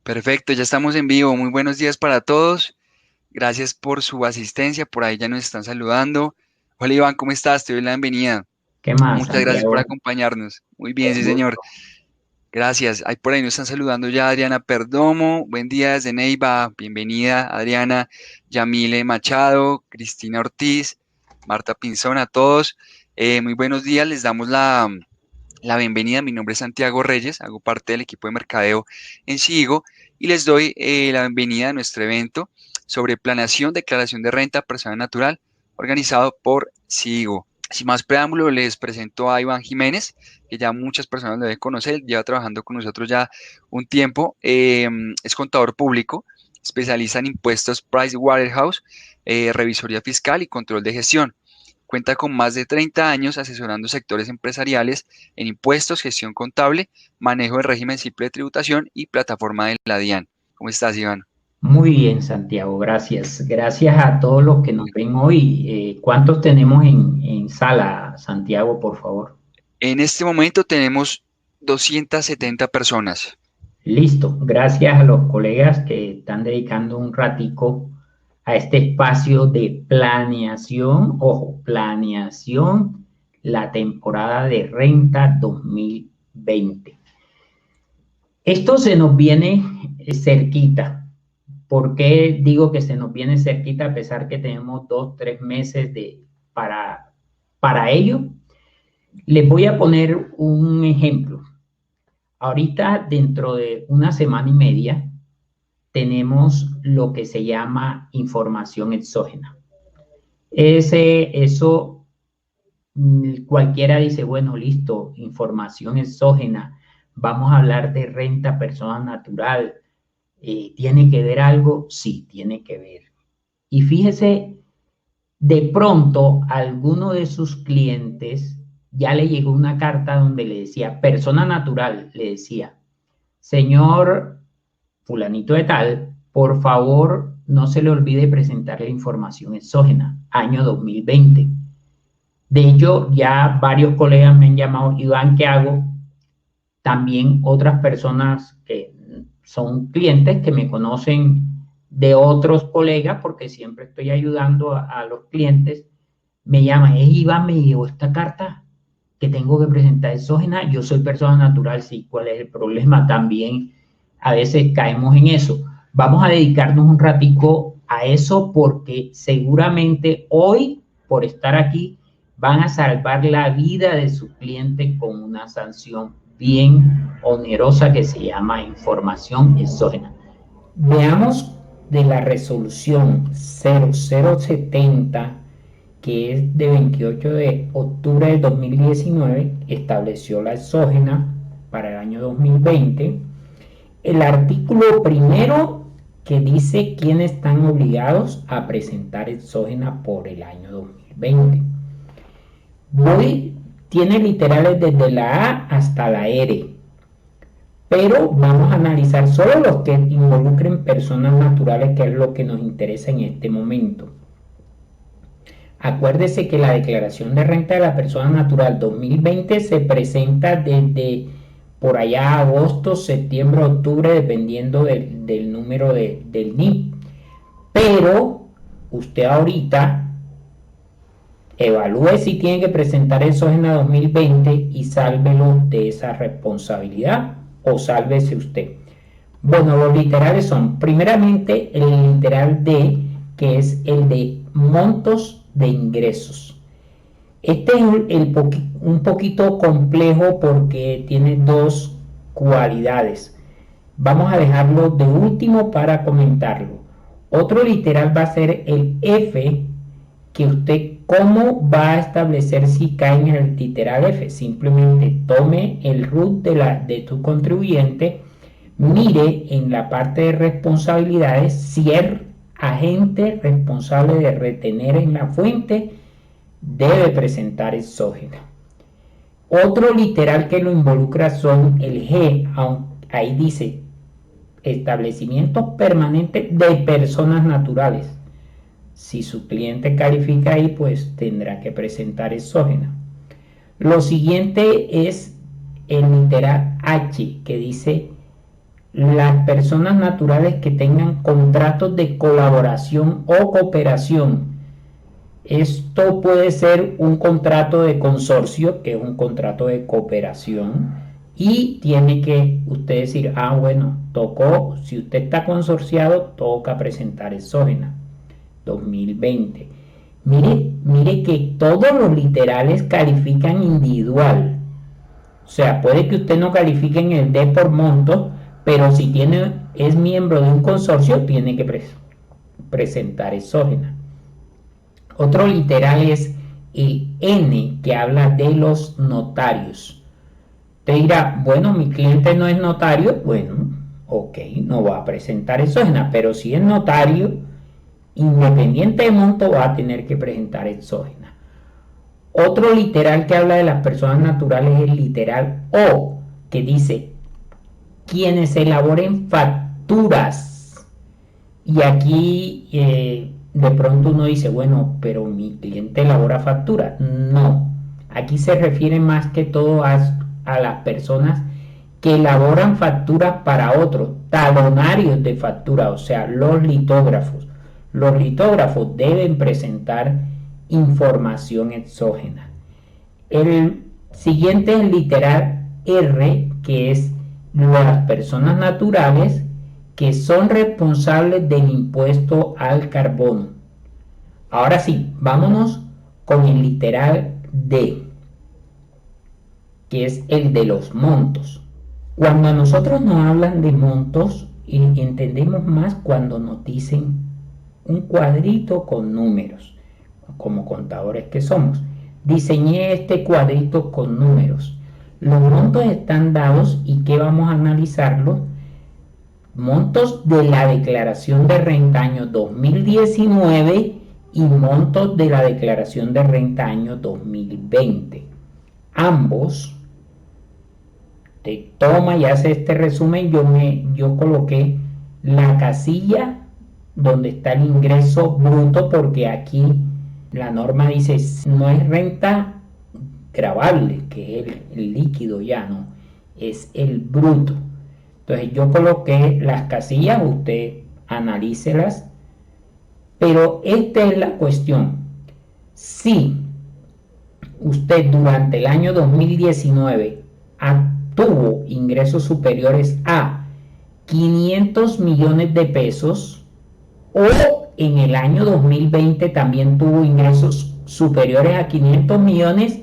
Perfecto, ya estamos en vivo. Muy buenos días para todos. Gracias por su asistencia. Por ahí ya nos están saludando. Hola Iván, ¿cómo estás? Te doy la bienvenida. ¿Qué más, Muchas gracias por Santiago? acompañarnos. Muy bien, Con sí, señor. gusto. Gracias. Ahí por ahí nos están saludando ya Adriana Perdomo. Buen día desde Neiva. Bienvenida, Adriana. Yamile Machado, Cristina Ortiz, Marta Pinzón, a todos. Muy buenos días. Les damos la bienvenida. Mi nombre es Santiago Reyes, hago parte del equipo de mercadeo en Sigo y les doy la bienvenida a nuestro evento sobre planeación, declaración de renta persona natural, organizado por Sigo. Sin más preámbulo, les presento a Iván Jiménez, que ya muchas personas lo deben conocer, lleva trabajando con nosotros ya un tiempo, es contador público, especialista en impuestos Pricewaterhouse, revisoría fiscal y control de gestión. Cuenta con más de 30 años asesorando sectores empresariales en impuestos, gestión contable, manejo del régimen simple de tributación y plataforma de la DIAN. ¿Cómo estás, Iván? Muy bien, Santiago, gracias. Gracias a todos los que nos ven hoy. ¿Cuántos tenemos en sala, Santiago, por favor? En este momento tenemos 270 personas. Listo. Gracias a los colegas que están dedicando un ratico a este espacio de planeación. Ojo, planeación, la temporada de renta 2020. Esto se nos viene cerquita. ¿Por qué digo que se nos viene cerquita a pesar que tenemos 2, 3 meses para, para ello? Les voy a poner un ejemplo. Ahorita, dentro de una semana y media, tenemos lo que se llama información exógena. Eso, cualquiera dice, bueno, listo, información exógena, vamos a hablar de renta personal natural. ¿Tiene que ver algo? Sí, tiene que ver. Y fíjese, de pronto a alguno de sus clientes ya le llegó una carta donde le decía, persona natural, le decía, señor fulanito de tal, por favor no se le olvide presentar la información exógena, año 2020. De hecho, ya varios colegas me han llamado, Iván, ¿qué hago? También otras personas que son clientes que me conocen de otros colegas, porque siempre estoy ayudando a los clientes, me llaman, hey, Iván, me llegó esta carta que tengo que presentar exógena, yo soy persona natural, sí, ¿cuál es el problema? También a veces caemos en eso. Vamos a dedicarnos un ratico a eso porque seguramente hoy, por estar aquí, van a salvar la vida de su cliente con una sanción bien onerosa que se llama información exógena. Veamos de la resolución 0070, que es de 28 de octubre de 2019, estableció la exógena para el año 2020. El artículo primero que dice quiénes están obligados a presentar exógena por el año 2020. Tiene literales desde la A hasta la R, pero vamos a analizar solo los que involucren personas naturales, que es lo que nos interesa en este momento. Acuérdese que la declaración de renta de la persona natural 2020 se presenta desde por allá agosto, septiembre, octubre, dependiendo del número del NIP. Pero usted ahorita evalúe si tiene que presentar eso en la 2020 y sálvelo de esa responsabilidad o sálvese usted. Bueno, los literales son, primeramente, el literal D, que es el de montos de ingresos. Este es un poquito complejo porque tiene dos cualidades. Vamos a dejarlo de último para comentarlo. Otro literal va a ser el F, que usted cómo va a establecer si cae en el literal F. Simplemente tome el root de tu contribuyente, mire en la parte de responsabilidades si el agente responsable de retener en la fuente debe presentar exógena. Otro literal que lo involucra son el G, ahí dice establecimientos permanentes de personas naturales. Si su cliente califica ahí, pues tendrá que presentar exógena. Lo siguiente es el literal H, que dice las personas naturales que tengan contratos de colaboración o cooperación. Esto puede ser un contrato de consorcio, que es un contrato de cooperación, y tiene que usted decir, bueno, tocó, si usted está consorciado, toca presentar exógena 2020. Mire que todos los literales califican individual. O sea, puede que usted no califique en el D por monto, pero si es miembro de un consorcio, tiene que presentar exógena. Otro literal es el N, que habla de los notarios. Usted dirá, bueno, mi cliente no es notario, bueno, ok, no va a presentar exógena, pero si es notario, independiente de monto, va a tener que presentar exógena. Otro literal que habla de las personas naturales es el literal O, que dice, quienes elaboren facturas. Y aquí de pronto uno dice, bueno, pero mi cliente elabora factura. No, aquí se refiere más que todo a las personas que elaboran facturas para otros, talonarios de factura, o sea, los litógrafos. Los litógrafos deben presentar información exógena. El siguiente es el literal R, que es las personas naturales que son responsables del impuesto al carbono. Ahora sí, vámonos con el literal D, que es el de los montos. Cuando a nosotros nos hablan de montos, entendemos más cuando nos dicen un cuadrito con números, como contadores que somos. Diseñé este cuadrito con números. Los montos están dados y ¿qué vamos a analizarlos? Montos de la declaración de renta año 2019 y montos de la declaración de renta año 2020. Ambos, te toma y hace este resumen, yo coloqué la casilla donde está el ingreso bruto, porque aquí la norma dice no es renta gravable, que es el líquido ya, no, es el bruto. Entonces yo coloqué las casillas, usted analícelas, pero esta es la cuestión. Si usted durante el año 2019 tuvo ingresos superiores a 500 millones de pesos, o en el año 2020 también tuvo ingresos superiores a 500 millones,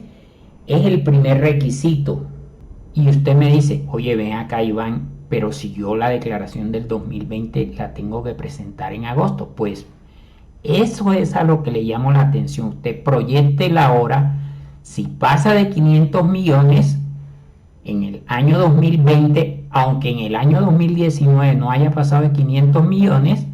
es el primer requisito. Y usted me dice, oye, ven acá, Iván, pero si yo la declaración del 2020 la tengo que presentar en agosto, pues eso es a lo que le llamo la atención. Usted proyecte la hora, si pasa de 500 millones en el año 2020, aunque en el año 2019 no haya pasado de 500 millones,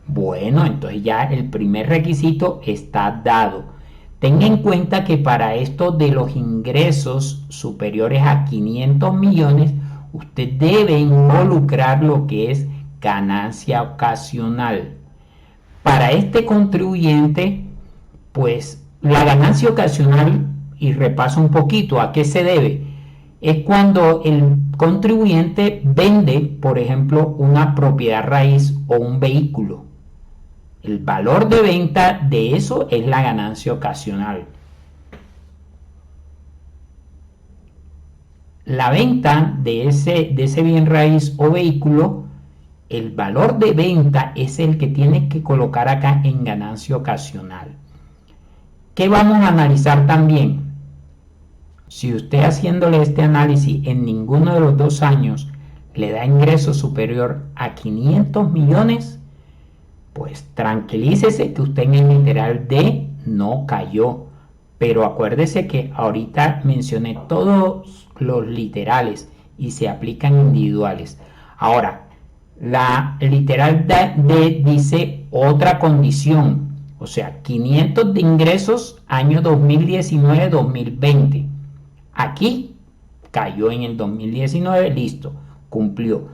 bueno, entonces ya el primer requisito está dado. Tenga en cuenta que para esto de los ingresos superiores a 500 millones, usted debe involucrar lo que es ganancia ocasional. Para este contribuyente, pues la ganancia ocasional, y repaso un poquito a qué se debe, es cuando el contribuyente vende, por ejemplo, una propiedad raíz o un vehículo. El valor de venta de eso es la ganancia ocasional. La venta de ese bien raíz o vehículo, el valor de venta es el que tiene que colocar acá en ganancia ocasional. ¿Qué vamos a analizar también? Si usted haciéndole este análisis en ninguno de los 2 años le da ingreso superior a 500 millones, pues tranquilícese que usted en el literal D no cayó. Pero acuérdese que ahorita mencioné todos los literales y se aplican individuales. Ahora, la literal D dice otra condición, o sea, 500 de ingresos año 2019-2020. Aquí cayó en el 2019, listo, cumplió.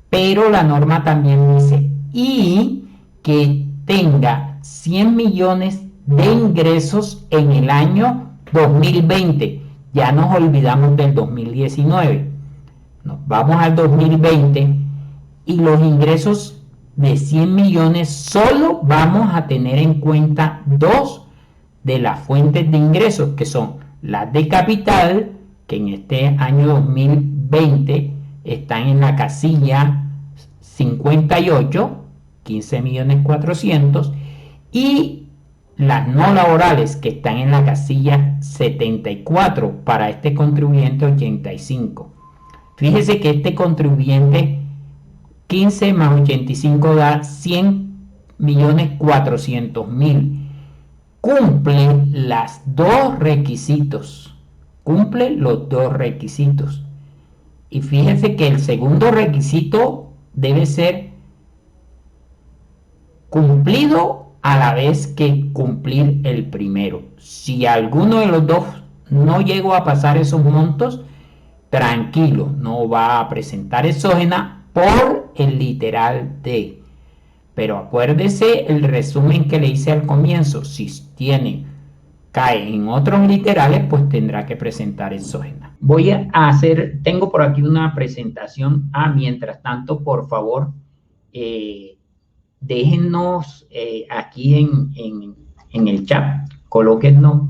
Pero la norma también dice y que tenga 100 millones de ingresos en el año 2020. Ya nos olvidamos del 2019. Nos vamos al 2020 y los ingresos de 100 millones, solo vamos a tener en cuenta dos de las fuentes de ingresos, que son las de capital, que en este año 2020 están en la casilla 58, 15 millones 400, y las no laborales, que están en la casilla 74, para este contribuyente 85. Fíjese que este contribuyente 15 más 85 da 100 millones 400 mil. Cumple los dos requisitos. Cumple los dos requisitos. Y fíjense que el segundo requisito debe ser cumplido a la vez que cumplir el primero. Si alguno de los dos no llegó a pasar esos montos, tranquilo, no va a presentar exógena por el literal D. Pero acuérdese el resumen que le hice al comienzo. Si cae en otros literales, pues tendrá que presentar exógena. Tengo por aquí una presentación. Mientras tanto, por favor, déjennos aquí en el chat, colóquennos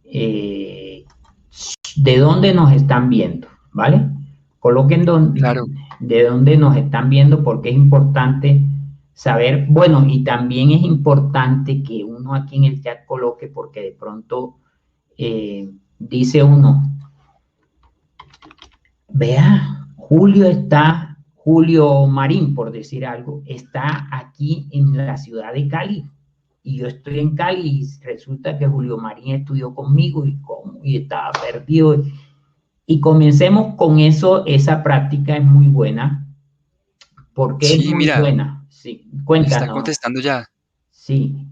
de dónde nos están viendo, ¿vale? Coloquen Claro. de dónde nos están viendo, porque es importante saber. Bueno, y también es importante que uno aquí en el chat coloque, porque de pronto dice uno, vea, Julio Marín, por decir algo, está aquí en la ciudad de Cali, y yo estoy en Cali, y resulta que Julio Marín estudió conmigo y estaba perdido. Y comencemos con eso. Esa práctica es muy buena. ¿Por qué es Sí, muy mira, buena? Sí, está cuéntanos. contestando ya. Sí.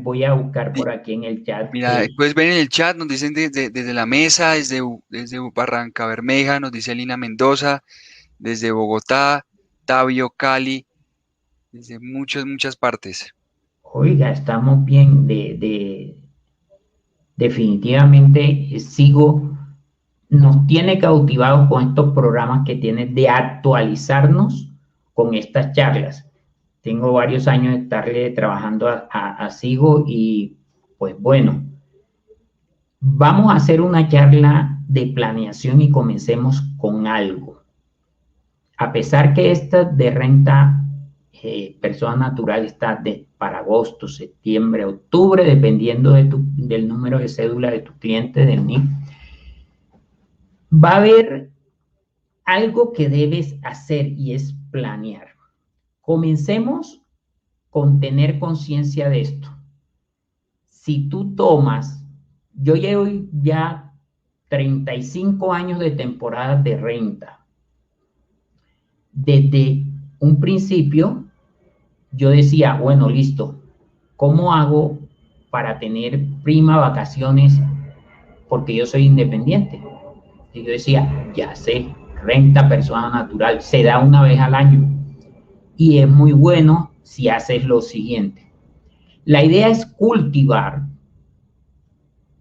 Voy a buscar por aquí en el chat. Mira, puedes ver en el chat, nos dicen desde la mesa, desde Barranca Bermeja, nos dice Lina Mendoza, desde Bogotá, Tabio, Cali, desde muchas partes. Oiga, estamos bien. Definitivamente nos tiene cautivados con estos programas que tiene de actualizarnos con estas charlas. Tengo varios años de estarle trabajando a Sigo, y pues bueno, vamos a hacer una charla de planeación y comencemos con algo. A pesar que esta de renta persona natural está para agosto, septiembre, octubre, dependiendo del número de cédula de tu cliente, del NIF, va a haber algo que debes hacer, y es planear. Comencemos con tener conciencia de esto. Si tú tomas, yo llevo ya 35 años de temporadas de renta. Desde un principio, yo decía, bueno, listo, ¿cómo hago para tener prima vacaciones? Porque yo soy independiente. Y yo decía, ya sé, renta persona natural, se da una vez al año. Y es muy bueno si haces lo siguiente. La idea es cultivar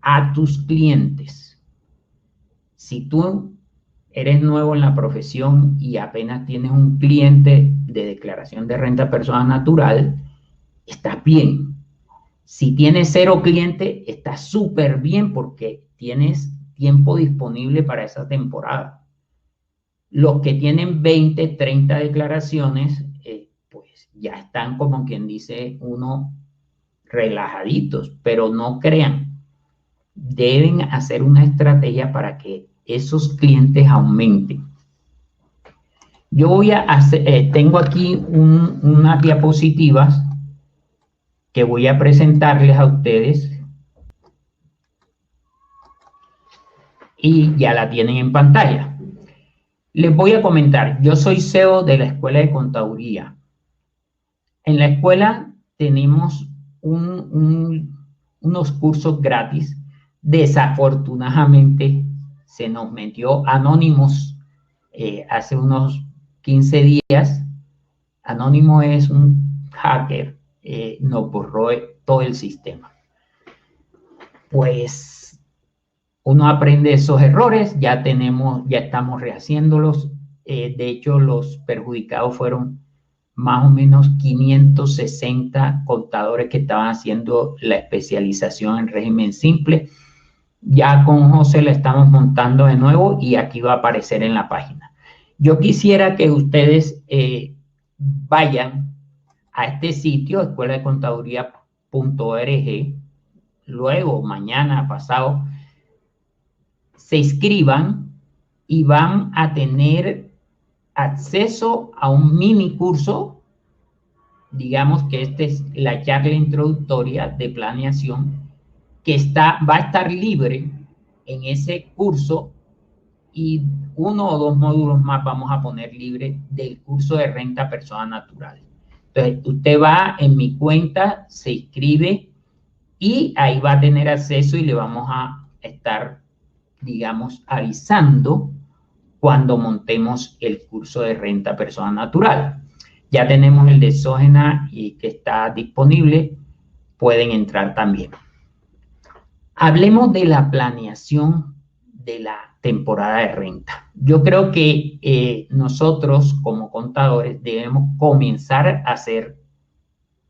a tus clientes. Si tú eres nuevo en la profesión y apenas tienes un cliente de declaración de renta persona natural, estás bien. Si tienes 0 clientes, estás súper bien, porque tienes tiempo disponible para esa temporada. Los que tienen 20, 30 declaraciones, pues ya están, como quien dice uno, relajaditos, pero no crean. Deben hacer una estrategia para que esos clientes aumenten. Yo voy a hacer, tengo aquí unas diapositivas que voy a presentarles a ustedes, y ya la tienen en pantalla. Les voy a comentar, yo soy CEO de la Escuela de Contaduría. En la escuela tenemos unos cursos gratis. Desafortunadamente se nos metió Anonymous hace unos 15 días. Anonymous es un hacker, nos borró todo el sistema. Pues uno aprende esos errores, ya estamos rehaciéndolos. De hecho, los perjudicados fueron más o menos 560 contadores que estaban haciendo la especialización en régimen simple. Ya con José la estamos montando de nuevo y aquí va a aparecer en la página. Yo quisiera que ustedes vayan a este sitio, escuela de contaduría.org, luego, mañana, pasado, se inscriban y van a tener acceso a un mini curso. Digamos que esta es la charla introductoria de planeación que va a estar libre en ese curso, y 1 o 2 módulos más vamos a poner libre del curso de renta persona natural. Entonces, usted va en mi cuenta, se inscribe y ahí va a tener acceso y le vamos a estar, digamos, avisando cuando montemos el curso de renta persona natural. Ya tenemos el de exógena y que está disponible, pueden entrar también. Hablemos de la planeación de la temporada de renta. Yo creo que nosotros como contadores debemos comenzar a ser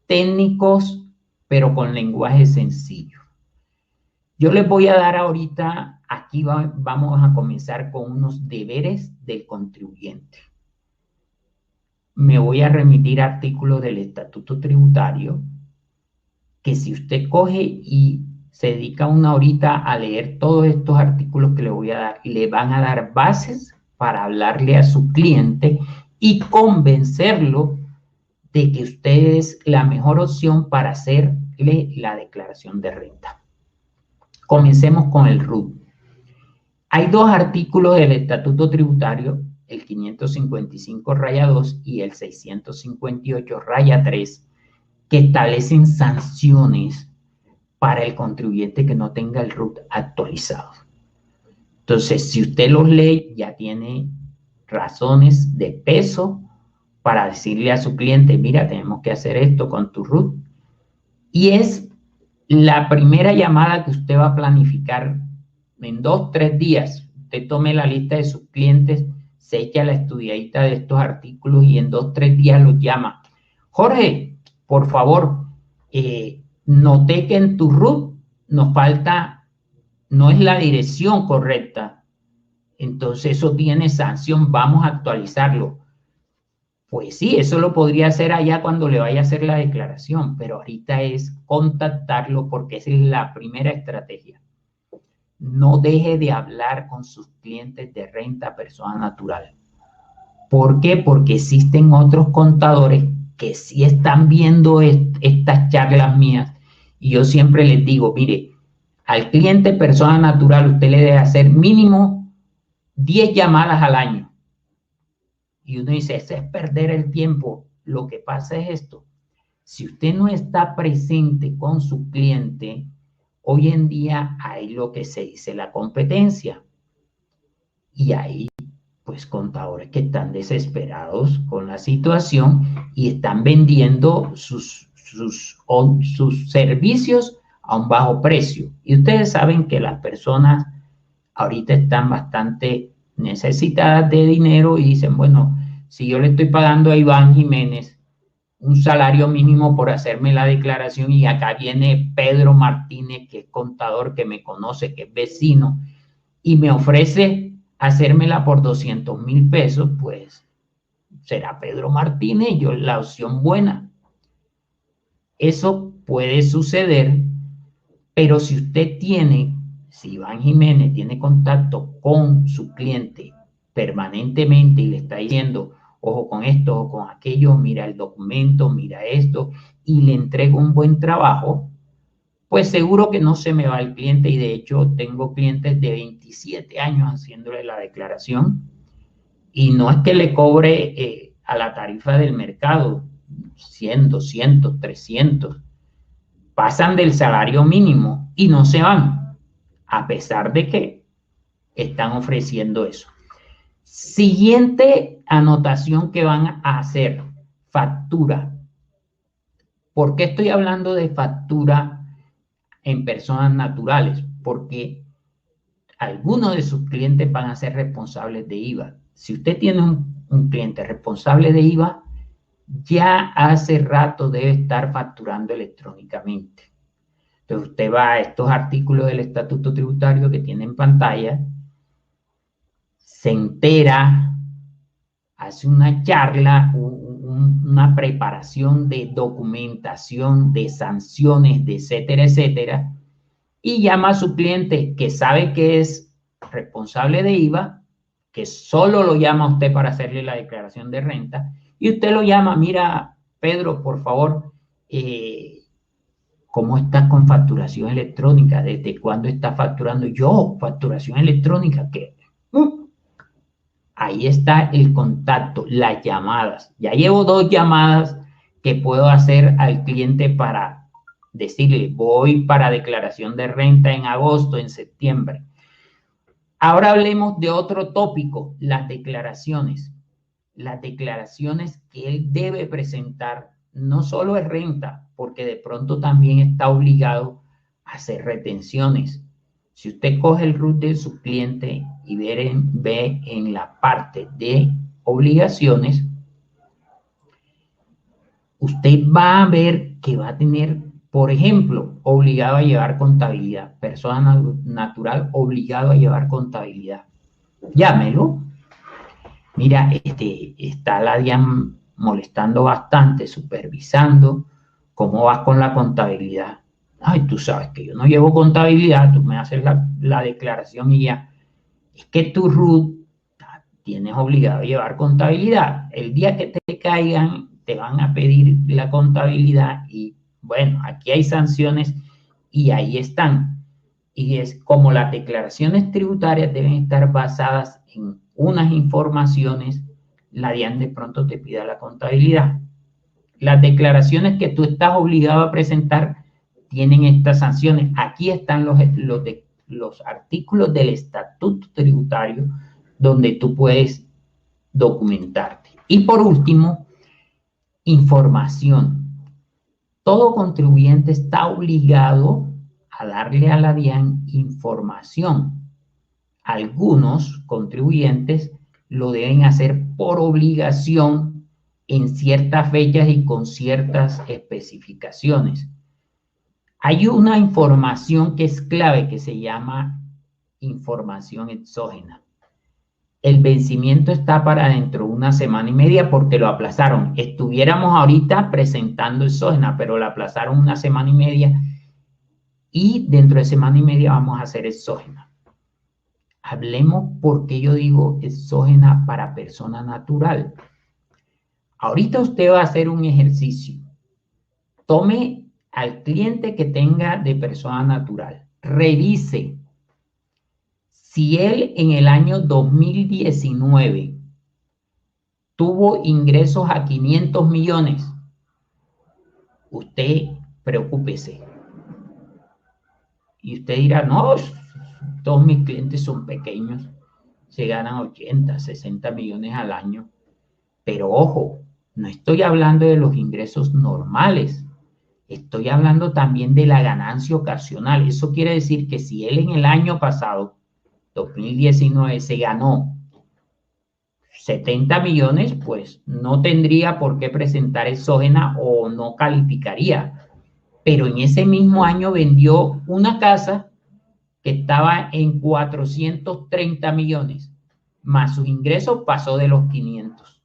técnicos, pero con lenguaje sencillo. Yo les voy a dar ahorita, aquí vamos a comenzar con unos deberes del contribuyente. Me voy a remitir a artículos del Estatuto Tributario, que si usted coge y se dedica una horita a leer todos estos artículos que le voy a dar, le van a dar bases para hablarle a su cliente y convencerlo de que usted es la mejor opción para hacerle la declaración de renta. Comencemos con el RUT. Hay 2 artículos del Estatuto Tributario, el 555-2 y el 658-3, que establecen sanciones para el contribuyente que no tenga el RUT actualizado. Entonces, si usted los lee, ya tiene razones de peso para decirle a su cliente, mira, tenemos que hacer esto con tu RUT. Y es la primera llamada que usted va a planificar en 2, 3 días. Usted tome la lista de sus clientes, se echa la estudiadita de estos artículos y en 2, 3 días los llama. Jorge, por favor, noté que en tu RUT nos falta, no es la dirección correcta. Entonces eso tiene sanción, vamos a actualizarlo. Pues sí, eso lo podría hacer allá cuando le vaya a hacer la declaración, pero ahorita es contactarlo porque esa es la primera estrategia. No deje de hablar con sus clientes de renta persona natural. ¿Por qué? Porque existen otros contadores que sí están viendo estas charlas mías y yo siempre les digo, mire, al cliente persona natural usted le debe hacer mínimo 10 llamadas al año. Y uno dice, ese es perder el tiempo. Lo que pasa es esto. Si usted no está presente con su cliente, hoy en día hay lo que se dice la competencia. Y hay, pues, contadores que están desesperados con la situación y están vendiendo sus servicios a un bajo precio. Y ustedes saben que las personas ahorita están bastante necesitadas de dinero y dicen, bueno, si yo le estoy pagando a Iván Jiménez un salario mínimo por hacerme la declaración y acá viene Pedro Martínez, que es contador, que me conoce, que es vecino, y me ofrece hacérmela por 200,000 pesos, pues será Pedro Martínez, yo la opción buena. Eso puede suceder, pero si usted tiene, si Iván Jiménez tiene contacto con su cliente permanentemente y le está diciendo, ojo con esto, ojo con aquello, mira el documento, mira esto, y le entrego un buen trabajo, pues seguro que no se me va el cliente. Y de hecho tengo clientes de 27 años haciéndole la declaración y no es que le cobre a la tarifa del mercado 100, 200, 300, pasan del salario mínimo y no se van, a pesar de que están ofreciendo eso. Siguiente anotación que van a hacer, factura. ¿Por qué estoy hablando de factura en personas naturales? Porque algunos de sus clientes van a ser responsables de IVA. si usted tiene un cliente responsable de IVA, ya hace rato debe estar facturando electrónicamente. Entonces usted va a estos artículos del Estatuto Tributario que tiene en pantalla, se entera, hace una charla, una preparación de documentación, de sanciones, de etcétera, etcétera, y llama a su cliente que sabe que es responsable de IVA, que solo lo llama a usted para hacerle la declaración de renta, y usted lo llama, mira, Pedro, por favor, ¿cómo estás con facturación electrónica? ¿Desde cuándo estás facturando? Yo, facturación electrónica, ¿qué? Ahí está el contacto, las llamadas. Ya llevo 2 llamadas que puedo hacer al cliente para decirle, voy para declaración de renta en agosto, en septiembre. Ahora hablemos de otro tópico, las declaraciones. Las declaraciones que él debe presentar no solo es renta, porque de pronto también está obligado a hacer retenciones. Si usted coge el RUT de su cliente y ve en la parte de obligaciones, usted va a ver que va a tener, por ejemplo, obligado a llevar contabilidad. Persona natural obligado a llevar contabilidad. Llámelo. Mira, está la DIAN molestando bastante, supervisando cómo vas con la contabilidad. Ay, tú sabes que yo no llevo contabilidad, tú me haces la declaración y ya. Es que tu RUT tienes obligado a llevar contabilidad. El día que te caigan, te van a pedir la contabilidad y bueno, aquí hay sanciones y ahí están. Y es como las declaraciones tributarias deben estar basadas en unas informaciones, la DIAN de pronto te pida la contabilidad. Las declaraciones que tú estás obligado a presentar tienen estas sanciones. Aquí están los artículos del Estatuto Tributario donde tú puedes documentarte. Y por último, información. Todo contribuyente está obligado a darle a la DIAN información. Algunos contribuyentes lo deben hacer por obligación en ciertas fechas y con ciertas especificaciones. Hay una información que es clave que se llama información exógena. El vencimiento está para dentro de 1 semana y media porque lo aplazaron. Estuviéramos ahorita presentando exógena, pero lo aplazaron 1 semana y media y dentro de semana y media vamos a hacer exógena. Hablemos por qué yo digo exógena para persona natural. Ahorita usted va a hacer un ejercicio. Tome al cliente que tenga de persona natural. Revise si él en el año 2019 tuvo ingresos a 500 millones. Usted preocúpese. Y usted dirá, no, todos mis clientes son pequeños, se ganan 80, 60 millones al año. Pero ojo, no estoy hablando de los ingresos normales, estoy hablando también de la ganancia ocasional. Eso quiere decir que si él en el año pasado, 2019, se ganó 70 millones, pues no tendría por qué presentar exógena o no calificaría. Pero en ese mismo año vendió una casa que estaba en 430 millones, más sus ingresos pasó de los 500.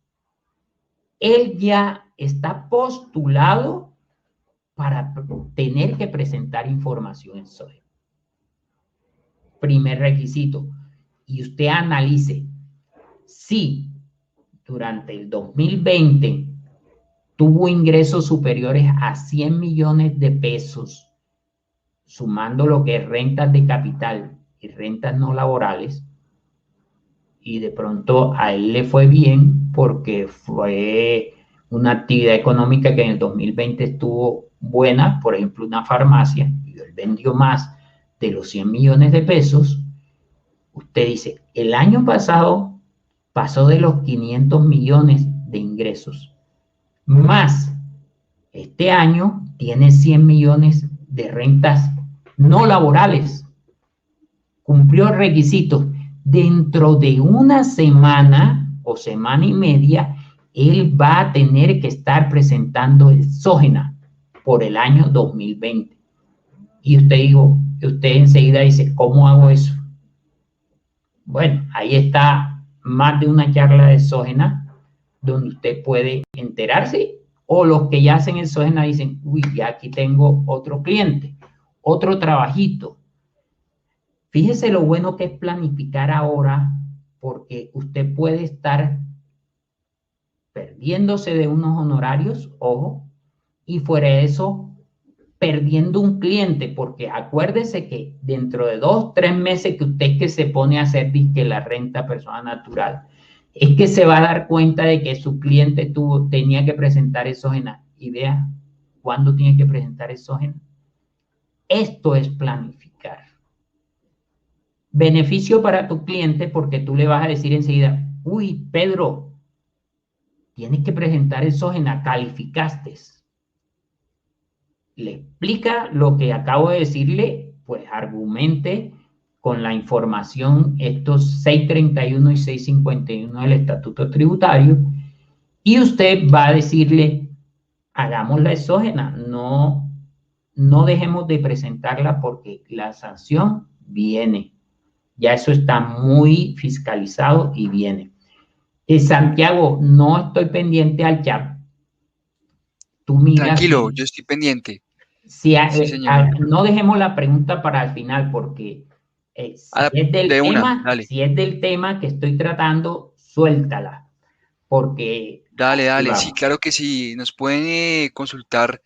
Él ya está postulado para tener que presentar información exógena. Primer requisito. Y usted analice si durante el 2020 tuvo ingresos superiores a 100 millones de pesos, sumando lo que es rentas de capital y rentas no laborales, y de pronto a él le fue bien porque fue una actividad económica que en el 2020 estuvo buena, por ejemplo, una farmacia, y él vendió más de los 100 millones de pesos. Usted dice, el año pasado pasó de los 500 millones de ingresos, más este año tiene 100 millones de rentas no laborales. Cumplió el requisito. dentro de una semana o semana y media, él va a tener que estar presentando exógena por el año 2020. Y usted enseguida dice, ¿cómo hago eso? Bueno, ahí está más de una charla de exógena donde usted puede enterarse, o los que ya hacen exógena dicen, uy, ya aquí tengo otro cliente, otro trabajito. Fíjese lo bueno que es planificar ahora, porque usted puede estar perdiéndose de unos honorarios, ojo, y fuera de eso, perdiendo un cliente, porque acuérdese que dentro de 2, 3 meses que usted que se pone a hacer que la renta persona natural, es que se va a dar cuenta de que su cliente tenía que presentar exógena. Y vea, ¿cuándo tiene que presentar exógena? Esto es planificar. Beneficio para tu cliente porque tú le vas a decir enseguida, uy, Pedro, tienes que presentar exógena, calificaste. Le explica lo que acabo de decirle, pues argumente con la información estos 631 y 651 del Estatuto Tributario, y usted va a decirle, hagamos la exógena, no dejemos de presentarla porque la sanción viene. Ya eso está muy fiscalizado y viene. Santiago, no estoy pendiente al chat. Tú miras Tranquilo, yo estoy pendiente. si Sí, señor. no dejemos la pregunta para el final porque Ah, de una, dale. si es del tema que estoy tratando, suéltala, porque Dale, así dale. Sí, vamos. claro que sí. Nos pueden consultar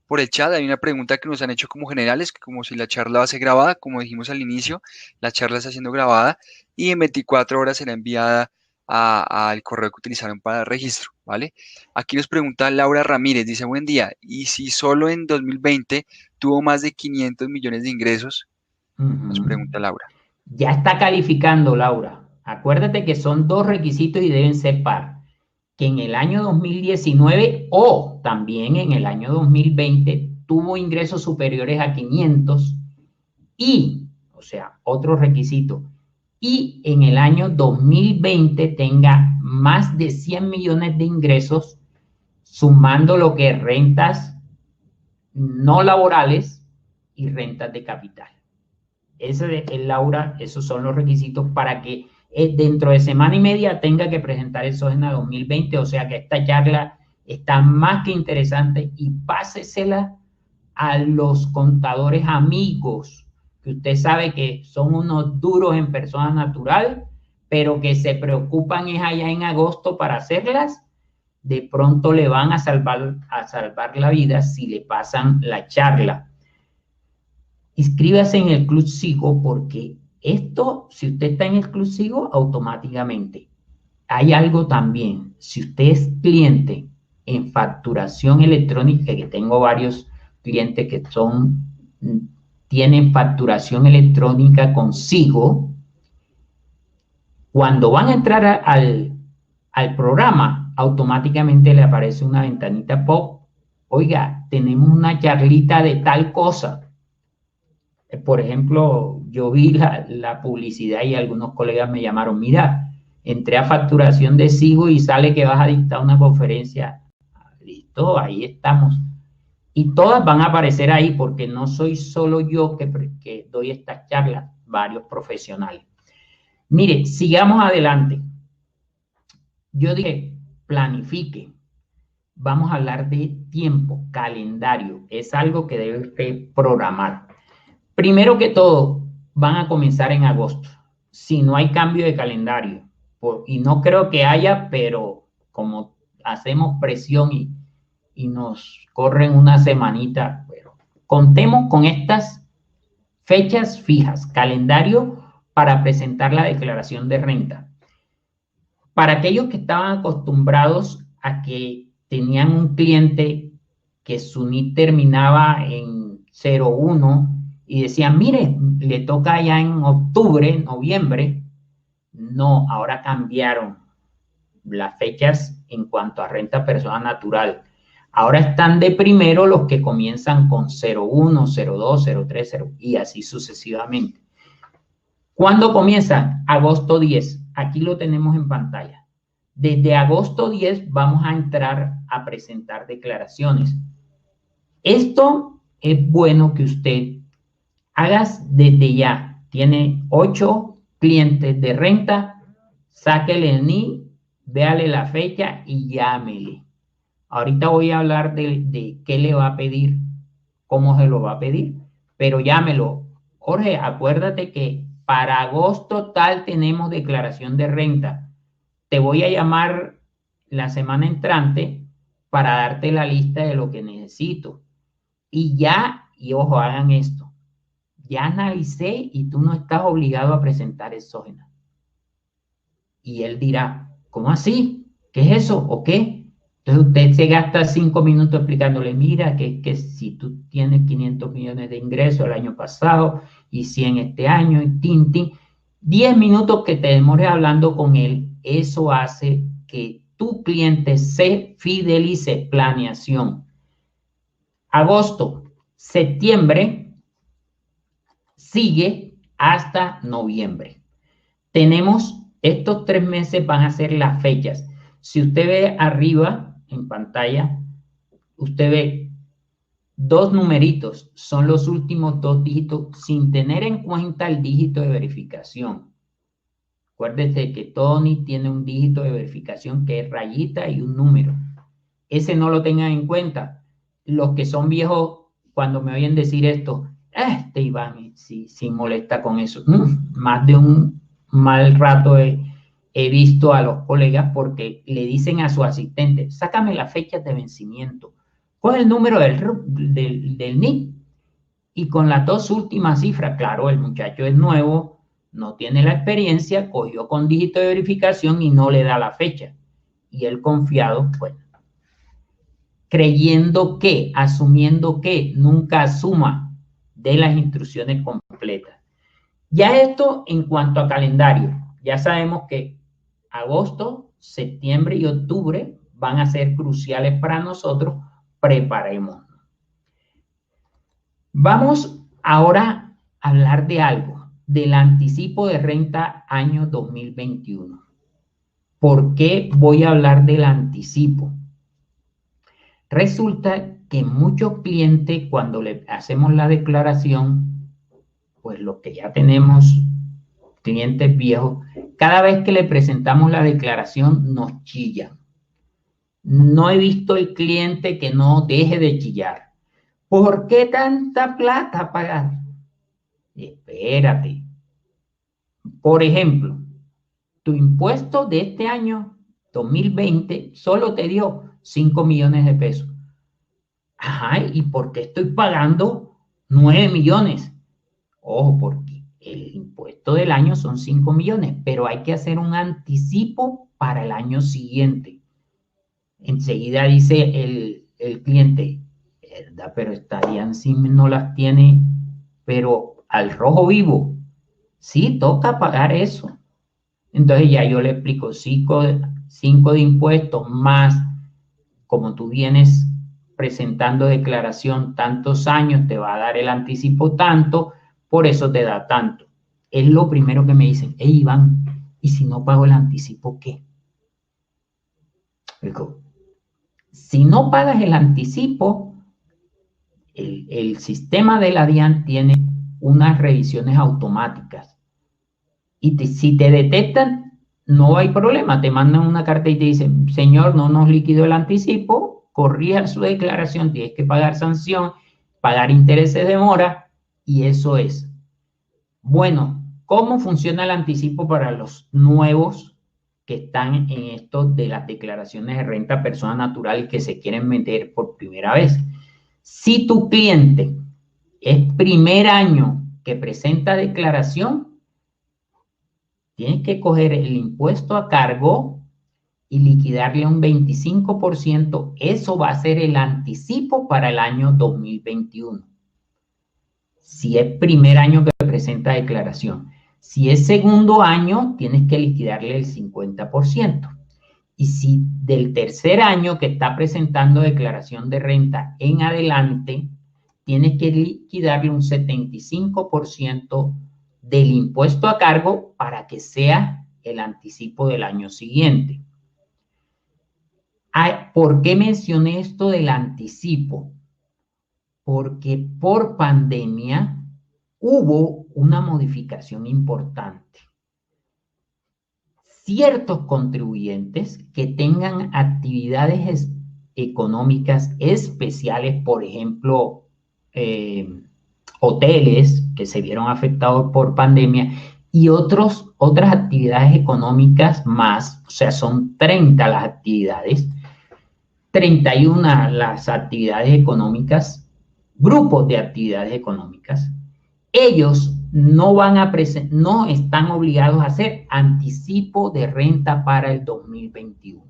por el chat. Hay una pregunta que nos han hecho como generales, que como si la charla va a ser grabada, como dijimos al inicio, la charla está siendo grabada y en 24 horas será enviada al correo que utilizaron para el registro, ¿vale? Aquí nos pregunta Laura Ramírez, dice, buen día. ¿Y si solo en 2020 tuvo más de 500 millones de ingresos? Nos pregunta Laura. Ya está calificando, Laura. Acuérdate que son 2 requisitos y deben ser par. Que en el año 2019 o también en el año 2020 tuvo ingresos superiores a 500 y, o sea, otro requisito, y en el año 2020 tenga más de 100 millones de ingresos, sumando lo que es rentas no laborales y rentas de capital. Ese es, Laura, esos son los requisitos para que dentro de semana y media tenga que presentar el SOGENA 2020, o sea que esta charla está más que interesante y pásesela a los contadores amigos, que usted sabe que son unos duros en persona natural, pero que se preocupan es allá en agosto para hacerlas, de pronto le van a salvar la vida si le pasan la charla. Inscríbase en el Club Sigo porque esto, si usted está en el Club Sigo, automáticamente. Hay algo también, si usted es cliente en facturación electrónica, que tengo varios clientes que tienen facturación electrónica consigo, cuando van a entrar al programa, automáticamente le aparece una ventanita pop. Oiga, tenemos una charlita de tal cosa. Por ejemplo, yo vi la publicidad y algunos colegas me llamaron, mira, entré a facturación de Sigo y sale que vas a dictar una conferencia. Listo, ahí estamos. Y todas van a aparecer ahí porque no soy solo yo que doy estas charlas, varios profesionales. Mire, sigamos adelante. Yo dije, planifique. Vamos a hablar de tiempo, calendario. Es algo que debe usted programar. Primero que todo, van a comenzar en agosto. Si no hay cambio de calendario, y no creo que haya, pero como hacemos presión y nos corren una semanita, pero contemos con estas fechas fijas, calendario para presentar la declaración de renta. Para aquellos que estaban acostumbrados a que tenían un cliente que su NIT terminaba en 01 y decían, mire, le toca ya en octubre, noviembre. No, ahora cambiaron las fechas en cuanto a renta persona natural. Ahora están de primero los que comienzan con 01, 02, 03, 0 y así sucesivamente. ¿Cuándo comienza? Agosto 10. Aquí lo tenemos en pantalla. Desde agosto 10 vamos a entrar a presentar declaraciones. Esto es bueno que usted haga desde ya. Tiene 8 clientes de renta, sáquele el NIE, véale la fecha y llámele. Ahorita voy a hablar de qué le va a pedir, cómo se lo va a pedir, pero llámelo. Jorge, acuérdate que para agosto tal tenemos declaración de renta. Te voy a llamar la semana entrante para darte la lista de lo que necesito. Y ya, y ojo, hagan esto. Ya analicé y tú no estás obligado a presentar exógena. Y él dirá, ¿cómo así? ¿Qué es eso? ¿O qué? Entonces usted se gasta 5 minutos explicándole, mira, que si tú tienes 500 millones de ingresos el año pasado y 100 este año, y tin, tin, 10 minutos que te demores hablando con él, eso hace que tu cliente se fidelice. Planeación. Agosto, septiembre, sigue hasta noviembre. Tenemos, estos 3 meses van a ser las fechas. Si usted ve arriba en pantalla, usted ve 2 numeritos, son los últimos 2 dígitos sin tener en cuenta el dígito de verificación. Acuérdese que Tony tiene un dígito de verificación que es rayita y un número. Ese no lo tengan en cuenta. Los que son viejos, cuando me oyen decir esto, este Iván sí molesta con eso. Más de un mal rato he visto a los colegas porque le dicen a su asistente, sácame la fecha de vencimiento. ¿Cuál es el número del NIE? Y con las 2 últimas cifras, claro, el muchacho es nuevo, no tiene la experiencia, cogió con dígito de verificación y no le da la fecha. Y él confiado, pues, creyendo que, asumiendo que, nunca asuma de las instrucciones completas. Ya esto en cuanto a calendario, ya sabemos que agosto, septiembre y octubre van a ser cruciales para nosotros, preparémonos. Vamos ahora a hablar de algo, del anticipo de renta año 2021. ¿Por qué voy a hablar del anticipo? Resulta que muchos clientes, cuando le hacemos la declaración, pues los que ya tenemos clientes viejos, cada vez que le presentamos la declaración nos chillan. No he visto el cliente que no deje de chillar. ¿Por qué tanta plata pagar? Espérate. Por ejemplo, tu impuesto de este año, 2020, solo te dio 5 millones de pesos. Ajá, ¿y por qué estoy pagando 9 millones? Ojo, porque el impuesto del año son 5 millones, pero hay que hacer un anticipo para el año siguiente. Enseguida dice el cliente, ¿verdad? Pero esta Alianza no las tiene, pero al rojo vivo. Sí, toca pagar eso. Entonces ya yo le explico 5 de impuestos más, como tú vienes presentando declaración tantos años, te va a dar el anticipo tanto, por eso te da tanto. Es lo primero que me dicen, hey Iván, ¿y si no pago el anticipo qué? Digo, si no pagas el anticipo, el sistema de la DIAN tiene unas revisiones automáticas. Y si te detectan, no hay problema. Te mandan una carta y te dicen, señor, no nos liquidó el anticipo, corrija su declaración, tienes que pagar sanción, pagar intereses de mora, y eso es. Bueno, ¿cómo funciona el anticipo para los nuevos que están en esto de las declaraciones de renta persona natural que se quieren meter por primera vez? Si tu cliente es primer año que presenta declaración, tienes que coger el impuesto a cargo y liquidarle un 25%. Eso va a ser el anticipo para el año 2021. Si es primer año que presenta declaración. Si es segundo año, tienes que liquidarle el 50%. Y si del tercer año que está presentando declaración de renta en adelante, tienes que liquidarle un 75% del impuesto a cargo para que sea el anticipo del año siguiente. ¿Por qué mencioné esto del anticipo? Porque por pandemia hubo una modificación importante. Ciertos contribuyentes que tengan actividades económicas especiales, por ejemplo, hoteles que se vieron afectados por pandemia y otras actividades económicas más, o sea, son 30 las actividades, 31 las actividades económicas, grupos de actividades económicas, ellos no están obligados a hacer anticipo de renta para el 2021.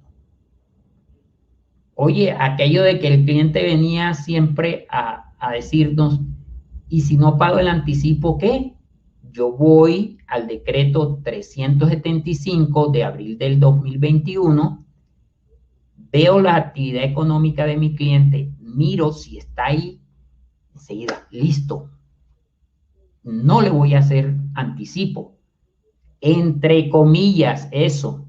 Oye, aquello de que el cliente venía siempre a decirnos, ¿y si no pago el anticipo, qué? Yo voy al decreto 375 de abril del 2021, veo la actividad económica de mi cliente, miro si está ahí, enseguida, listo. No le voy a hacer anticipo. Entre comillas, eso.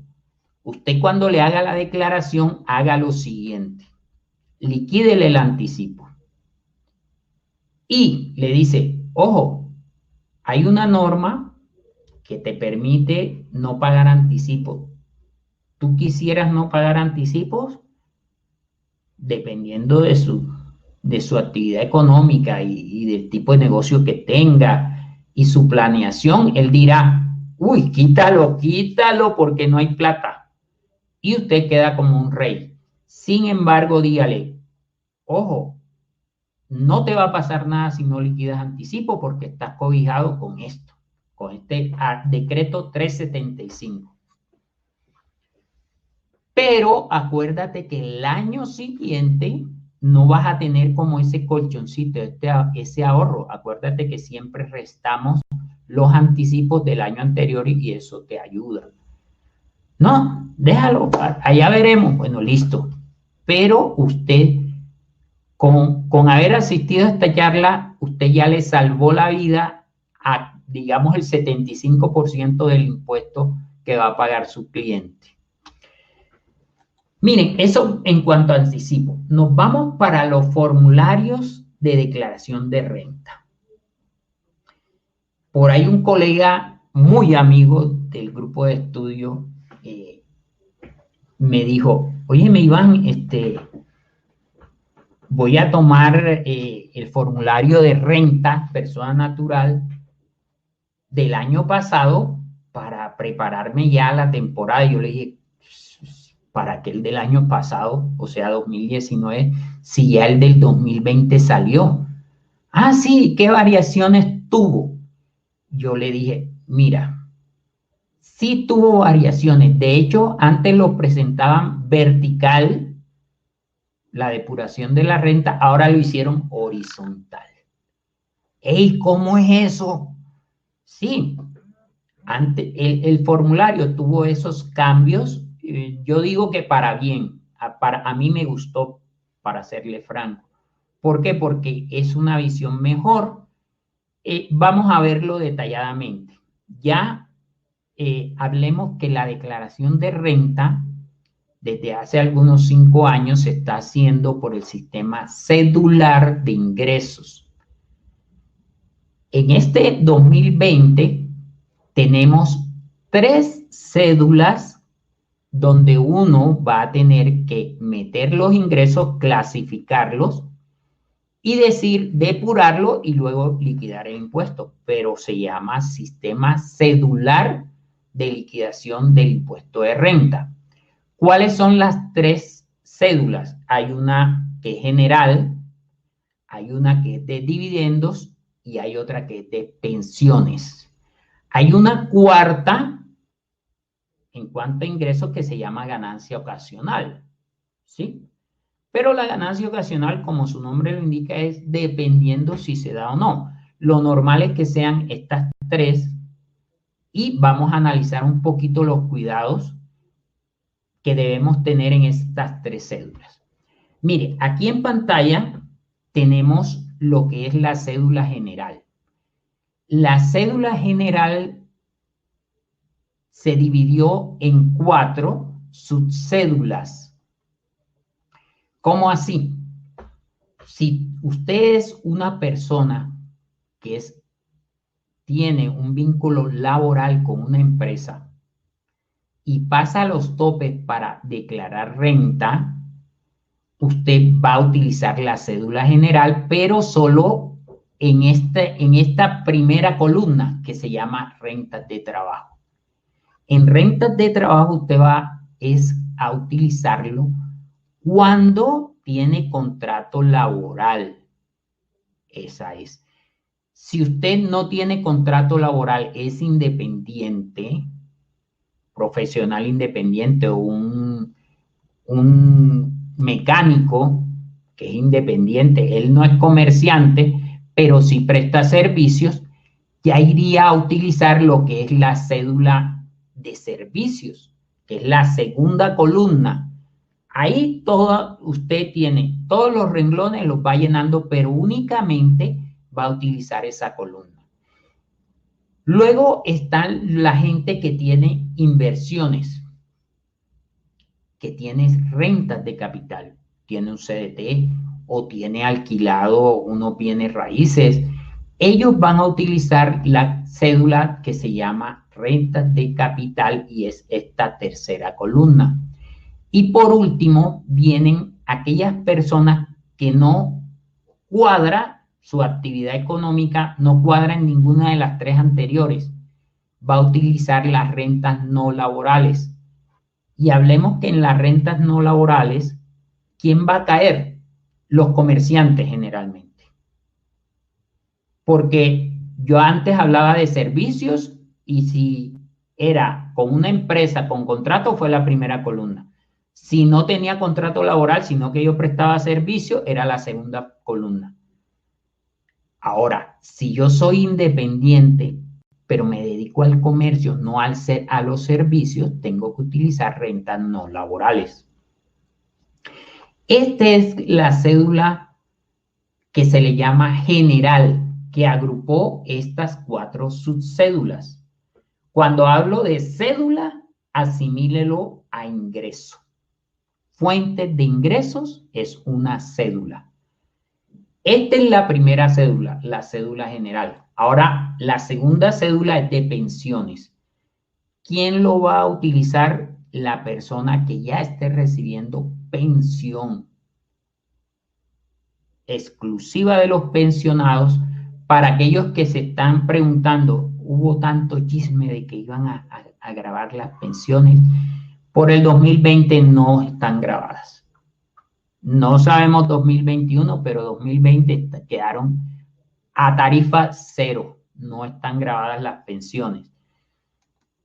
Usted cuando le haga la declaración, haga lo siguiente. Liquídele el anticipo. Y le dice, ojo, hay una norma que te permite no pagar anticipo. ¿Tú quisieras no pagar anticipos? Dependiendo de su actividad económica y del tipo de negocio que tenga y su planeación, él dirá, uy, quítalo porque no hay plata. Y usted queda como un rey. Sin embargo, dígale, ojo, no te va a pasar nada si no liquidas anticipo porque estás cobijado con esto, con este decreto 375. Pero acuérdate que el año siguiente no vas a tener como ese colchoncito, ese ahorro. Acuérdate que siempre restamos los anticipos del año anterior y eso te ayuda. No, déjalo, allá veremos. Bueno, listo. Pero usted, con haber asistido a esta charla, usted ya le salvó la vida a, digamos, el 75% del impuesto que va a pagar su cliente. Miren, eso en cuanto a anticipo. Nos vamos para los formularios de declaración de renta. Por ahí un colega muy amigo del grupo de estudio me dijo, oye, Iván, voy a tomar el formulario de renta persona natural del año pasado para prepararme ya a la temporada. Yo le dije, para que el del año pasado, o sea, 2019, si ya el del 2020 salió. Ah, sí, ¿qué variaciones tuvo? Yo le dije, mira, sí tuvo variaciones. De hecho, antes lo presentaban vertical, la depuración de la renta, ahora lo hicieron horizontal. ¡Ey, cómo es eso! Sí, antes, el formulario tuvo esos cambios. Yo digo que para bien, a mí me gustó, para serle franco. ¿Por qué? Porque es una visión mejor. Vamos a verlo detalladamente. Ya hablemos que la declaración de renta desde hace algunos 5 años se está haciendo por el sistema cedular de ingresos. En este 2020 tenemos 3 cédulas donde uno va a tener que meter los ingresos, clasificarlos y decir, depurarlo y luego liquidar el impuesto, pero se llama sistema cedular de liquidación del impuesto de renta. ¿Cuáles son las 3 cédulas? Hay una que es general, hay una que es de dividendos y hay otra que es de pensiones. Hay una cuarta en cuanto a ingresos que se llama ganancia ocasional, ¿sí? Pero la ganancia ocasional, como su nombre lo indica, es dependiendo si se da o no. Lo normal es que sean estas 3 y vamos a analizar un poquito los cuidados que debemos tener en estas 3 cédulas. Mire, aquí en pantalla tenemos lo que es la cédula general. la cédula general se dividió en 4 subcédulas. ¿Cómo así? Si usted es una persona que tiene un vínculo laboral con una empresa y pasa los topes para declarar renta, usted va a utilizar la cédula general, pero solo en esta primera columna que se llama rentas de trabajo. En rentas de trabajo usted va a utilizarlo cuando tiene contrato laboral. Esa es. Si usted no tiene contrato laboral, es independiente, profesional independiente o un mecánico que es independiente, él no es comerciante, pero sí presta servicios, ya iría a utilizar lo que es la cédula de servicios, que es la segunda columna. Ahí usted tiene todos los renglones, los va llenando, pero únicamente va a utilizar esa columna. Luego están la gente que tiene inversiones, que tiene rentas de capital, tiene un CDT o tiene alquilado unos bienes raíces. Ellos van a utilizar la cédula que se llama rentas de capital y es esta tercera columna. Y por último, vienen aquellas personas que no cuadra su actividad económica, no cuadra en ninguna de las 3 anteriores. Va a utilizar las rentas no laborales. Y hablemos que en las rentas no laborales, ¿quién va a caer? Los comerciantes generalmente. Porque yo antes hablaba de servicios y si era con una empresa con contrato fue la primera columna. Si no tenía contrato laboral, sino que yo prestaba servicio, era la segunda columna. Ahora, si yo soy independiente, pero me dedico al comercio, no a los servicios, tengo que utilizar rentas no laborales. Esta es la cédula que se le llama general, que agrupó estas 4 subcédulas. Cuando hablo de cédula, asimílelo a ingreso. Fuente de ingresos es una cédula. Esta es la primera cédula, la cédula general. Ahora, la segunda cédula es de pensiones. ¿Quién lo va a utilizar? La persona que ya esté recibiendo pensión exclusiva de los pensionados. Para aquellos que se están preguntando, hubo tanto chisme de que iban a grabar las pensiones. Por el 2020 no están grabadas. No sabemos 2021, pero 2020 quedaron a tarifa cero. No están grabadas las pensiones.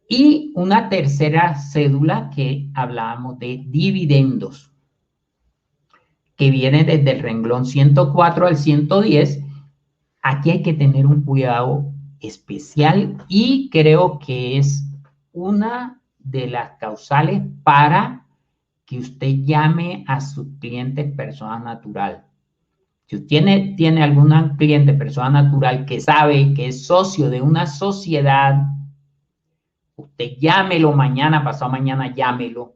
Y una tercera cédula que hablábamos de dividendos, que viene desde el renglón 104 al 110. Aquí hay que tener un cuidado especial y creo que es una de las causales para que usted llame a sus clientes persona natural. Si usted tiene algún cliente persona natural que sabe que es socio de una sociedad, usted llámelo mañana, pasado mañana, llámelo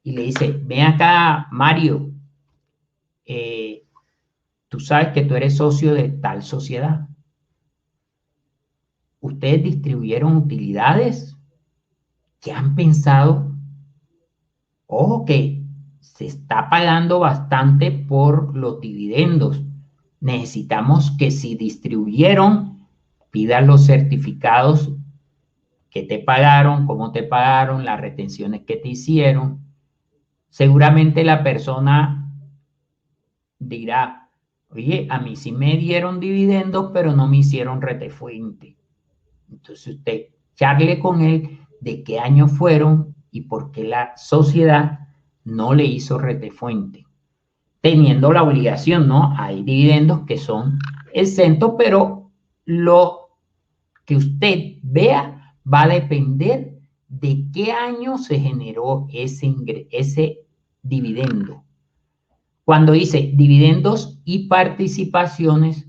y le dice, ven acá, Mario, tú sabes que tú eres socio de tal sociedad. ¿Ustedes distribuyeron utilidades? ¿Qué han pensado? Ojo que se está pagando bastante por los dividendos. Necesitamos que si distribuyeron, pidan los certificados que te pagaron, cómo te pagaron, las retenciones que te hicieron. Seguramente la persona dirá, oye, a mí sí me dieron dividendos, pero no me hicieron retefuente. Entonces usted charle con él de qué año fueron y por qué la sociedad no le hizo retefuente, teniendo la obligación, ¿no? Hay dividendos que son exentos, pero lo que usted vea va a depender de qué año se generó ese dividendo. Cuando dice dividendos y participaciones,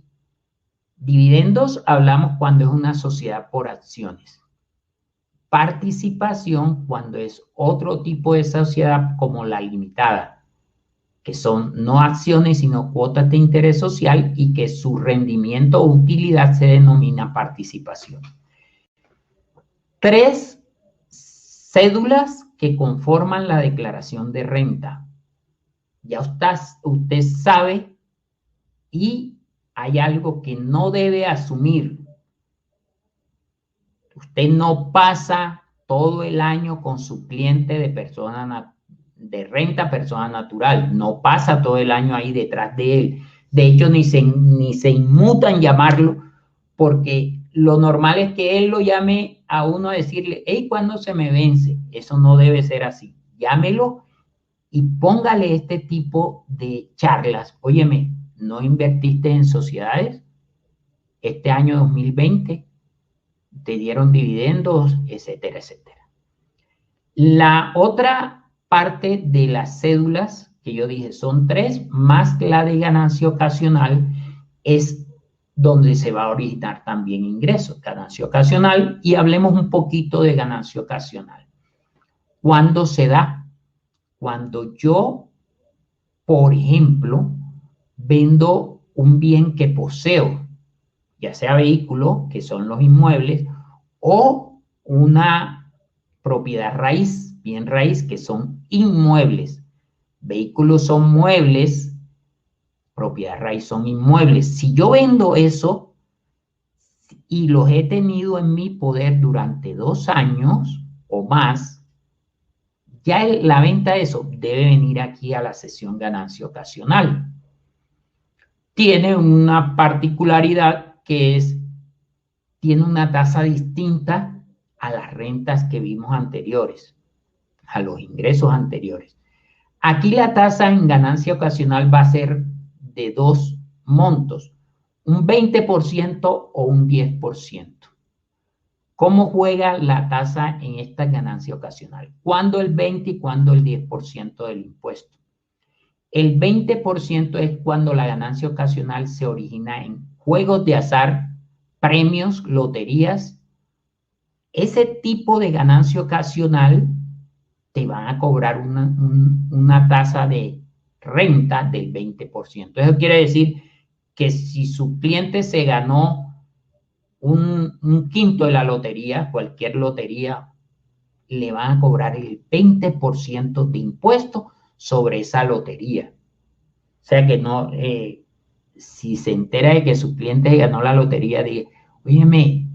Dividendos hablamos cuando es una sociedad por acciones. Participación cuando es otro tipo de sociedad como la limitada, que son no acciones sino cuotas de interés social y que su rendimiento o utilidad se denomina participación. 3 cédulas que conforman la declaración de renta. Ya usted sabe y hay algo que no debe asumir. Usted no pasa todo el año con su cliente de renta persona natural. No pasa todo el año ahí detrás de él. De hecho, ni se inmuta en llamarlo, porque lo normal es que él lo llame a uno a decirle, hey, ¿cuándo se me vence? Eso no debe ser así. Llámelo y póngale este tipo de charlas. Óyeme, ¿no invertiste en sociedades este año 2020? ¿Te dieron dividendos? Etcétera, etcétera. La otra parte de las cédulas que yo dije son 3, más la de ganancia ocasional, es donde se va a originar también ingresos, ganancia ocasional, y hablemos un poquito de ganancia ocasional. ¿Cuándo se da? Cuando yo, por ejemplo, vendo un bien que poseo, ya sea vehículo, que son los inmuebles, o una propiedad raíz, bien raíz, que son inmuebles. Vehículos son muebles, propiedad raíz son inmuebles. Si yo vendo eso y los he tenido en mi poder durante 2 años o más, ya la venta de eso debe venir aquí a la sesión ganancia ocasional. Tiene una particularidad que es, tiene una tasa distinta a las rentas que vimos anteriores, a los ingresos anteriores. Aquí la tasa en ganancia ocasional va a ser de 2 montos, un 20% o un 10%. ¿Cómo juega la tasa en esta ganancia ocasional? ¿Cuándo el 20 y cuándo el 10% del impuesto? El 20% es cuando la ganancia ocasional se origina en juegos de azar, premios, loterías. Ese tipo de ganancia ocasional te van a cobrar una tasa de renta del 20%. Eso quiere decir que si su cliente se ganó un quinto de la lotería, cualquier lotería, le van a cobrar el 20% de impuesto sobre esa lotería. O sea que no, si se entera de que su cliente ganó la lotería, diga, óyeme,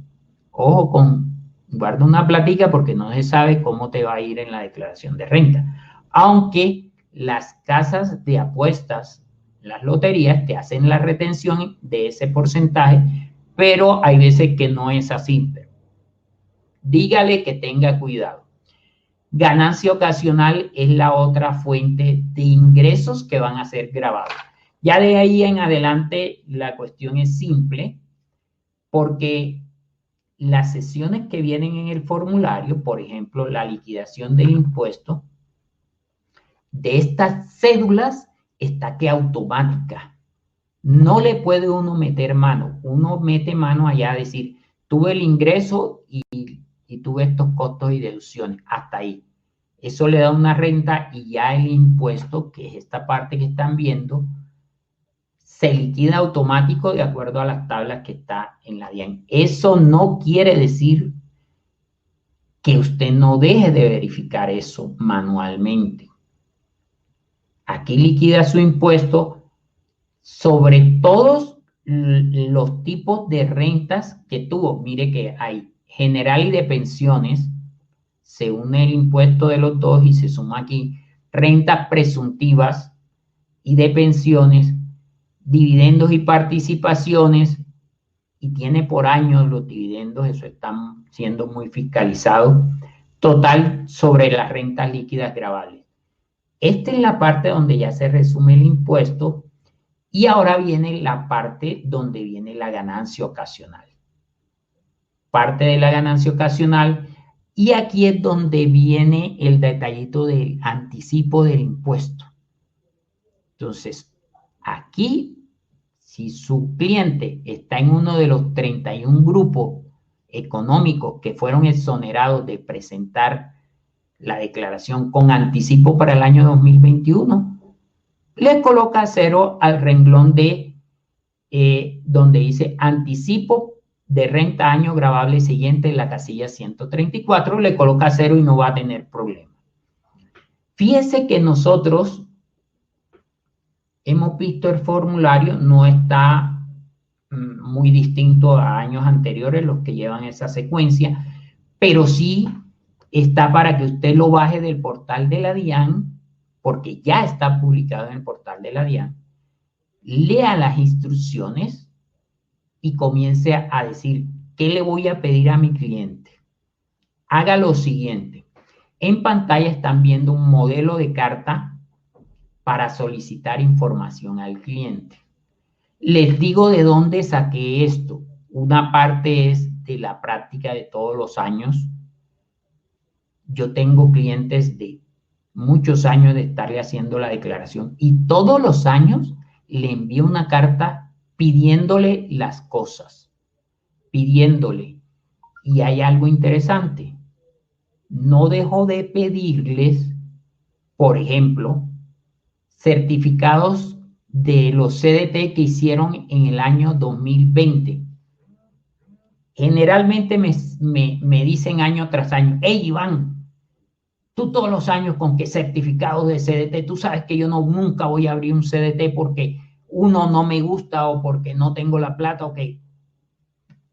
ojo guarda una platica porque no se sabe cómo te va a ir en la declaración de renta. Aunque las casas de apuestas, las loterías, te hacen la retención de ese porcentaje, pero hay veces que no es así. Dígale que tenga cuidado. Ganancia ocasional es la otra fuente de ingresos que van a ser grabados. Ya de ahí en adelante la cuestión es simple, porque las sesiones que vienen en el formulario, por ejemplo, la liquidación del impuesto, de estas cédulas está que automática. No le puede uno meter mano. Uno mete mano allá a decir, tuve el ingreso y tuve estos costos y deducciones. Hasta ahí. Eso le da una renta y ya el impuesto, que es esta parte que están viendo, se liquida automático de acuerdo a las tablas que está en la DIAN. Eso no quiere decir que usted no deje de verificar eso manualmente. Aquí liquida su impuesto sobre todos los tipos de rentas que tuvo. Mire que hay general y de pensiones, se une el impuesto de los dos y se suma aquí rentas presuntivas y de pensiones, dividendos y participaciones, y tiene por años los dividendos, eso están siendo muy fiscalizados, total sobre las rentas líquidas gravables. Esta es la parte donde ya se resume el impuesto y ahora viene la parte donde viene la ganancia ocasional. Parte de la ganancia ocasional y aquí es donde viene el detallito del anticipo del impuesto. Entonces, aquí Si su cliente está en uno de los 31 grupos económicos que fueron exonerados de presentar la declaración con anticipo para el año 2021, le coloca 0 al renglón de donde dice anticipo de renta año gravable siguiente en la casilla 134, le coloca 0 y no va a tener problema. Fíjese que nosotros hemos visto el formulario, no está muy distinto a años anteriores, los que llevan esa secuencia, pero sí está para que usted lo baje del portal de la DIAN, porque ya está publicado en el portal de la DIAN, lea las instrucciones y comience a decir, ¿qué le voy a pedir a mi cliente? Haga lo siguiente. En pantalla están viendo un modelo de carta para solicitar información al cliente. Les digo de dónde saqué esto. Una parte es de la práctica de todos los años. Yo tengo clientes de muchos años de estarle haciendo la declaración y todos los años le envío una carta pidiéndole las cosas, pidiéndole. Y hay algo interesante. No dejo de pedirles, por ejemplo, certificados de los CDT que hicieron en el año 2020. Generalmente me dicen año tras año, hey Iván, tú todos los años con qué certificados de CDT, tú sabes que yo nunca voy a abrir un CDT porque uno no me gusta o porque no tengo la plata o que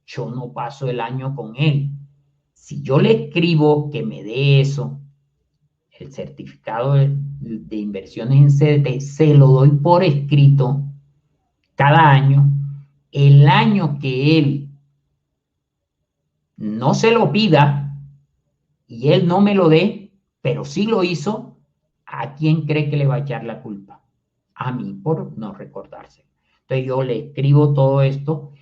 yo no paso el año con él. Si yo le escribo que me dé eso, el certificado de inversiones en CDT, se lo doy por escrito cada año. El año que él no se lo pida y él no me lo dé, pero sí lo hizo, ¿a quién cree que le va a echar la culpa? A mí por no recordarse. Entonces yo le escribo todo esto.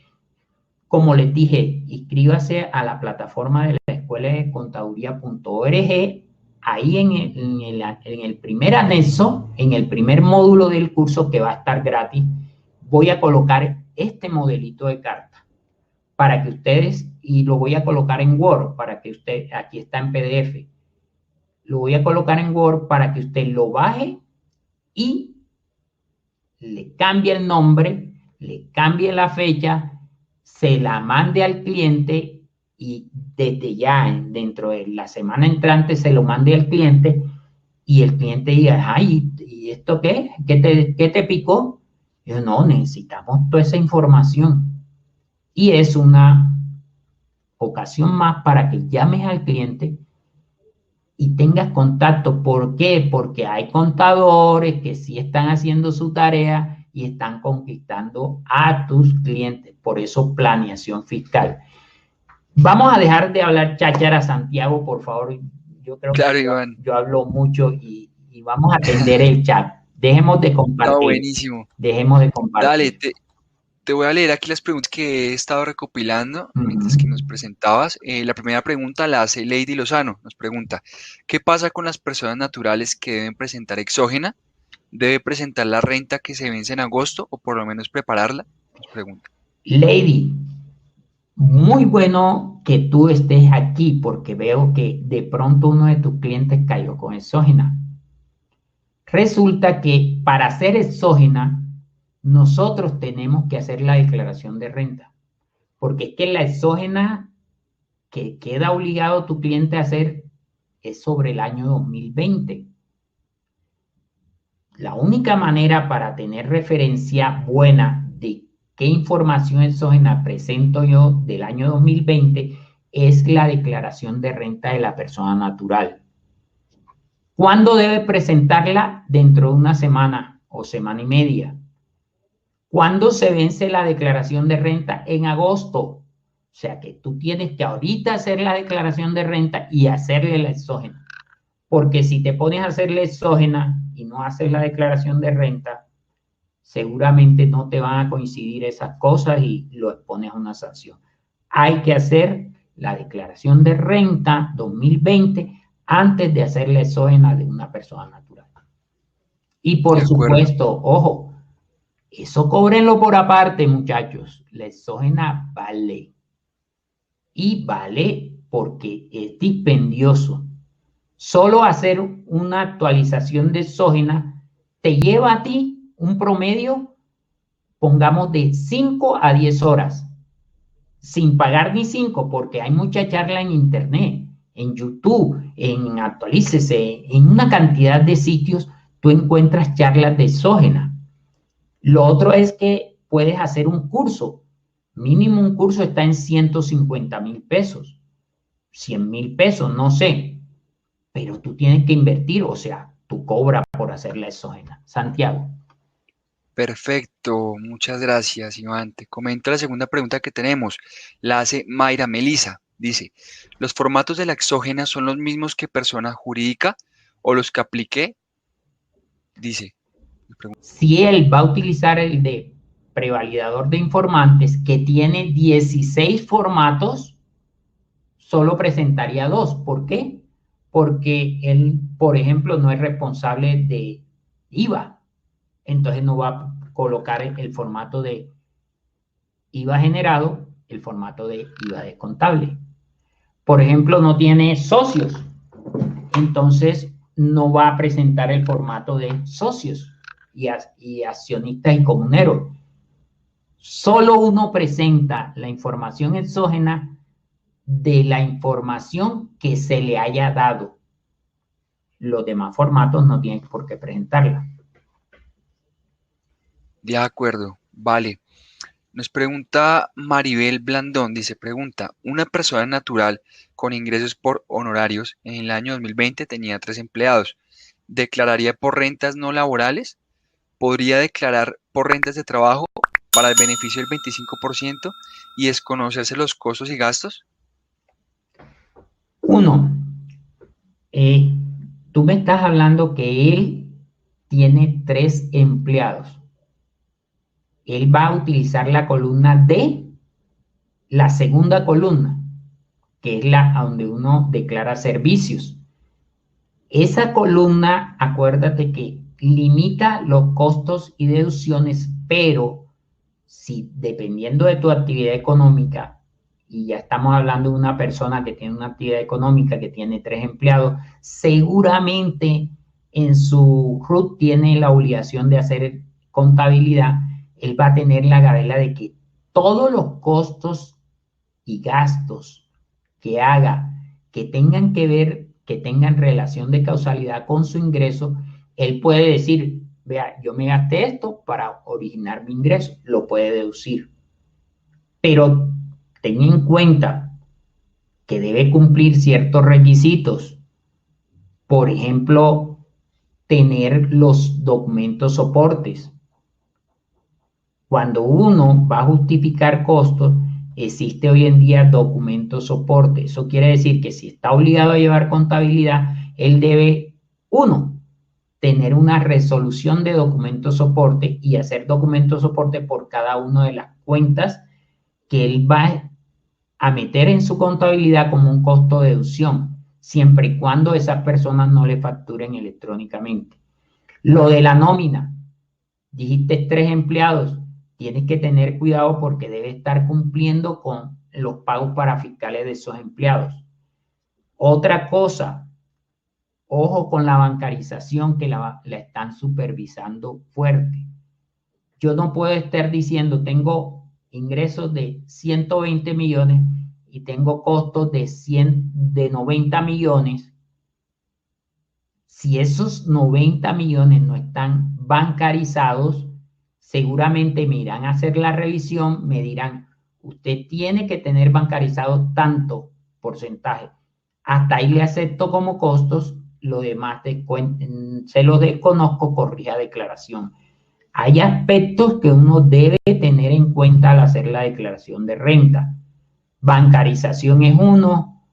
Como les dije, inscríbase a la plataforma de la escuela de contaduría.org. Ahí en el primer anexo, en el primer módulo del curso que va a estar gratis, voy a colocar este modelito de carta para que ustedes, y lo voy a colocar en Word para que usted, aquí está en PDF, lo voy a colocar en Word para que usted lo baje y le cambie el nombre, le cambie la fecha, se la mande al cliente y desde ya, dentro de la semana entrante, se lo mande al cliente y el cliente diga, ay, ¿y esto qué? ¿Qué te picó? Yo, no, necesitamos toda esa información. Y es una ocasión más para que llames al cliente y tengas contacto. ¿Por qué? Porque hay contadores que sí están haciendo su tarea y están conquistando a tus clientes. Por eso, planeación fiscal. Vamos a dejar de hablar cháchara, Santiago, por favor. Yo creo Claro, que Iván. yo hablo mucho y vamos a atender el chat. Dejemos de No, compartir. buenísimo. Dejemos de Dale, compartir. te voy a leer aquí las preguntas que he estado recopilando mientras que nos presentabas. La primera pregunta la hace Lady Lozano. Nos pregunta, ¿qué pasa con las personas naturales que deben presentar exógena? ¿Debe presentar la renta que se vence en agosto o por lo menos prepararla? Nos pregunta. Lady, muy bueno que tú estés aquí porque veo que de pronto uno de tus clientes cayó con exógena. Resulta que para hacer exógena, nosotros tenemos que hacer la declaración de renta. Porque es que la exógena que queda obligado tu cliente a hacer es sobre el año 2020. La única manera para tener referencia buena de qué información exógena presento yo del año 2020 es la declaración de renta de la persona natural. ¿Cuándo debe presentarla? Dentro de una semana o semana y media. ¿Cuándo se vence la declaración de renta? En agosto. O sea que tú tienes que ahorita hacer la declaración de renta y hacerle la exógena. Porque si te pones a hacerle exógena y no haces la declaración de renta, seguramente no te van a coincidir esas cosas y lo expones a una sanción. Hay que hacer la declaración de renta 2020 antes de hacer la exógena de una persona natural. Y por De acuerdo. supuesto, ojo, Eso cóbrenlo por aparte, muchachos. La exógena vale. Y vale porque es dispendioso. Solo hacer una actualización de exógena te lleva a ti un promedio, pongamos, de 5 a 10 horas, sin pagar ni 5, porque hay mucha charla en internet, en YouTube, en Actualícese, en una cantidad de sitios, tú encuentras charlas de exógena. Lo otro es que puedes hacer un curso. Mínimo un curso está en 150,000 pesos, 100,000 pesos, no sé. Pero tú tienes que invertir, o sea, tú cobras por hacer la exógena. Santiago. Perfecto, muchas gracias, Iván. Te comento la segunda pregunta que tenemos. La hace Mayra Melisa. Dice, ¿los formatos de la exógena son los mismos que persona jurídica o los que apliqué? Dice, me pregunta. Si él va a utilizar el de prevalidador de informantes, que tiene 16 formatos, solo presentaría 2. ¿Por qué? Porque él, por ejemplo, no es responsable de IVA. Entonces no va a colocar el formato de IVA generado, el formato de IVA descontable. Por ejemplo, no tiene socios, entonces no va a presentar el formato de socios y accionistas y comuneros. Solo uno presenta la información exógena de la información que se le haya dado. Los demás formatos no tienen por qué presentarla. De acuerdo, vale. Nos pregunta Maribel Blandón, dice, pregunta, una persona natural con ingresos por honorarios en el año 2020 tenía 3 empleados. ¿Declararía por rentas no laborales? ¿Podría declarar por rentas de trabajo para el beneficio del 25% y desconocerse los costos y gastos? Uno, eh, tú me estás hablando que él tiene 3 empleados. Él va a utilizar la columna D, la segunda columna, que es la donde uno declara servicios. Esa columna, acuérdate que limita los costos y deducciones, pero si dependiendo de tu actividad económica, y ya estamos hablando de una persona que tiene una actividad económica, que tiene 3 empleados, seguramente en su RUT tiene la obligación de hacer contabilidad. Él va a tener la gabela de que todos los costos y gastos que haga, que tengan que ver, que tengan relación de causalidad con su ingreso, él puede decir, vea, yo me gasté esto para originar mi ingreso, lo puede deducir. Pero ten en cuenta que debe cumplir ciertos requisitos. Por ejemplo, tener los documentos soportes. Cuando uno va a justificar costos, existe hoy en día documento soporte. Eso quiere decir que si está obligado a llevar contabilidad, él debe, uno, tener una resolución de documento soporte y hacer documento soporte por cada una de las cuentas que él va a meter en su contabilidad como un costo de deducción, siempre y cuando esas personas no le facturen electrónicamente. Lo de la nómina, dijiste 3 empleados, tienes que tener cuidado porque debe estar cumpliendo con los pagos para fiscales de esos empleados. Otra cosa, ojo con la bancarización que la están supervisando fuerte. Yo no puedo estar diciendo tengo ingresos de 120 millones y tengo costos de 90 millones. Si esos 90 millones no están bancarizados, seguramente me irán a hacer la revisión, me dirán, usted tiene que tener bancarizado tanto porcentaje. Hasta ahí le acepto como costos, lo demás se lo desconozco, corrija declaración. Hay aspectos que uno debe tener en cuenta al hacer la declaración de renta. Bancarización es uno,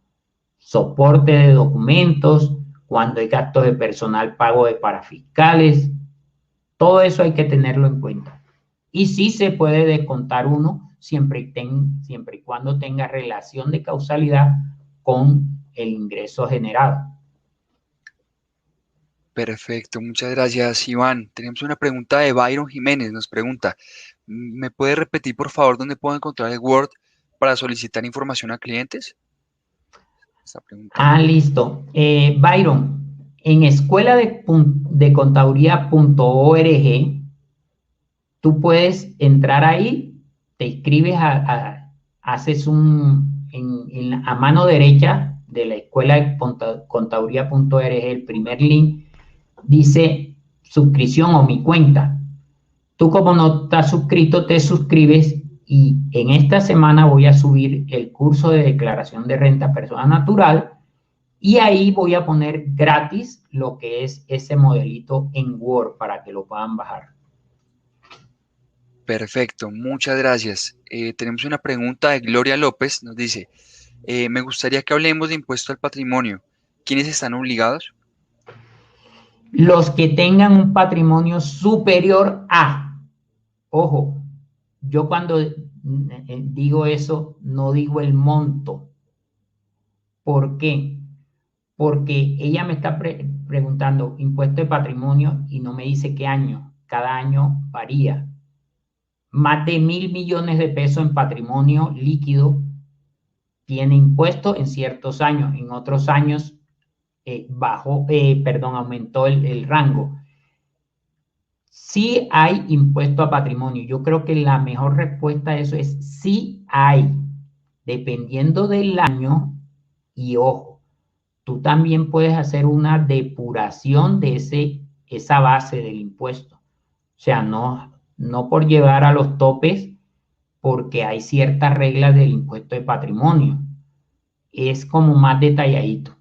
soporte de documentos, cuando hay gastos de personal, pago de parafiscales, todo eso hay que tenerlo en cuenta. Y sí se puede descontar uno siempre y cuando tenga relación de causalidad con el ingreso generado. Perfecto, muchas gracias, Iván. Tenemos una pregunta de Byron Jiménez. Nos pregunta, ¿me puede repetir, por favor, dónde puedo encontrar el Word para solicitar información a clientes? Está Ah, preguntando. listo. Byron, en escuela de contaduría.org, tú puedes entrar ahí, te inscribes haces a mano derecha de la escuela de contaduría.org, el primer link dice suscripción o mi cuenta. Tú como no estás suscrito, te suscribes y en esta semana voy a subir el curso de declaración de renta persona natural y ahí voy a poner gratis lo que es ese modelito en Word para que lo puedan bajar. Perfecto, muchas gracias. Tenemos una pregunta de Gloria López. Nos dice, me gustaría que hablemos de impuesto al patrimonio. ¿Quiénes están obligados? Los que tengan un patrimonio superior a, ojo, yo cuando digo eso, no digo el monto. ¿Por qué? Porque ella me está preguntando impuesto de patrimonio y no me dice qué año. Cada año varía. Más de 1.000 millones de pesos en patrimonio líquido tiene impuesto en ciertos años. En otros años aumentó el rango. Sí hay impuesto a patrimonio. Yo creo que la mejor respuesta a eso es sí hay, dependiendo del año y ojo. Tú también puedes hacer una depuración de esa base del impuesto. O sea, no por llevar a los topes, porque hay ciertas reglas del impuesto de patrimonio. Es como más detalladito.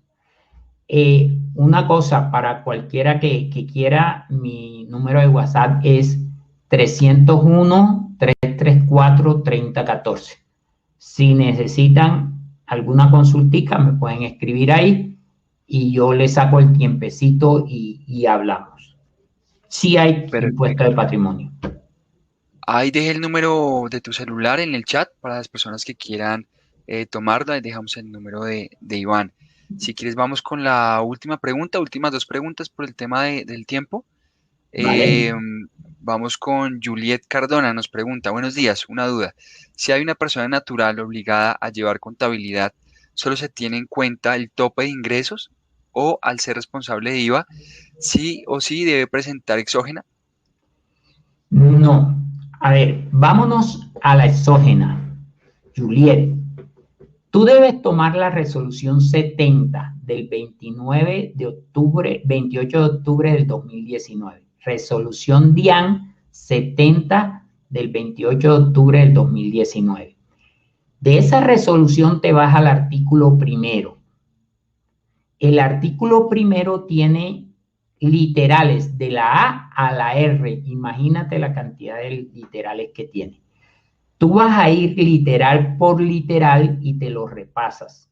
Una cosa, para cualquiera que quiera, mi número de WhatsApp es 301-334-3014. Si necesitan alguna consultica, me pueden escribir ahí y yo les saco el tiempecito y hablamos. Sí hay impuesto de Perfecto. patrimonio. Ahí dejé el número de tu celular en el chat para las personas que quieran tomarlo. Ahí dejamos el número de Iván. Si quieres, vamos con la última pregunta, últimas dos preguntas por el tema del tiempo. ¿Vale? Eh, Vamos con Juliet Cardona. Nos pregunta, buenos días, una duda. Si hay una persona natural obligada a llevar contabilidad, ¿solo se tiene en cuenta el tope de ingresos o al ser responsable de IVA, sí o sí debe presentar exógena? No. A ver, vámonos a la exógena. Juliet, tú debes tomar la resolución 70 del 28 de octubre del 2019. Resolución DIAN 70 del 28 de octubre del 2019. De esa resolución te vas al artículo primero. El artículo primero tiene literales de la A a la R. Imagínate la cantidad de literales que tiene. Tú vas a ir literal por literal y te lo repasas.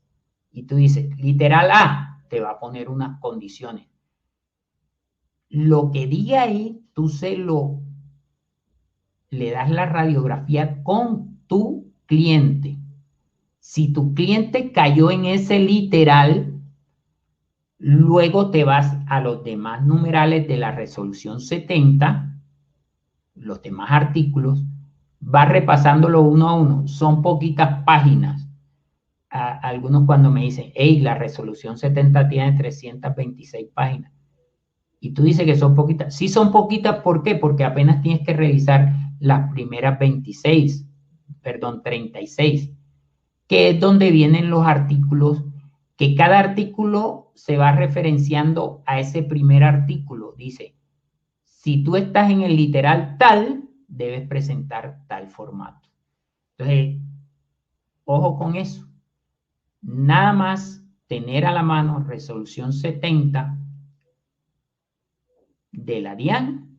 Y tú dices, literal A, te va a poner unas condiciones. Lo que diga ahí, tú le das la radiografía con tu cliente. Si tu cliente cayó en ese literal, luego te vas a los demás numerales de la resolución 70, los demás artículos, vas repasándolo uno a uno. Son poquitas páginas. Algunos cuando me dicen, hey, la resolución 70 tiene 326 páginas. Y tú dices que son poquitas. Sí son poquitas, ¿por qué? Porque apenas tienes que revisar las primeras 36, que es donde vienen los artículos, que cada artículo se va referenciando a ese primer artículo. Dice, si tú estás en el literal tal, debes presentar tal formato. Entonces, ojo con eso. Nada más tener a la mano resolución 70 de la DIAN,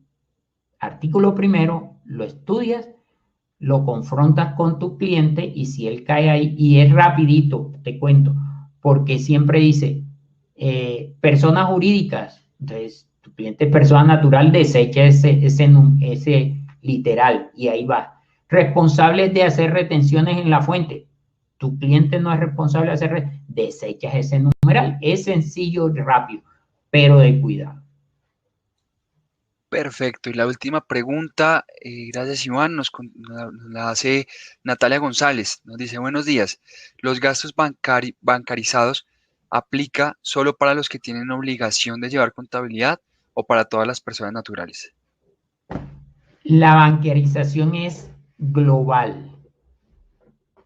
artículo primero, lo estudias, lo confrontas con tu cliente y si él cae ahí, y es rapidito, te cuento, porque siempre dice, personas jurídicas, entonces tu cliente es persona natural, desecha ese literal y ahí va. Responsables de hacer retenciones en la fuente, tu cliente no es responsable de desechas ese numeral, es sencillo y rápido, pero de cuidado. Perfecto. Y la última pregunta, gracias Iván, nos la hace Natalia González. Nos dice, buenos días. ¿Los gastos bancarizados aplica solo para los que tienen obligación de llevar contabilidad o para todas las personas naturales? La bancarización es global.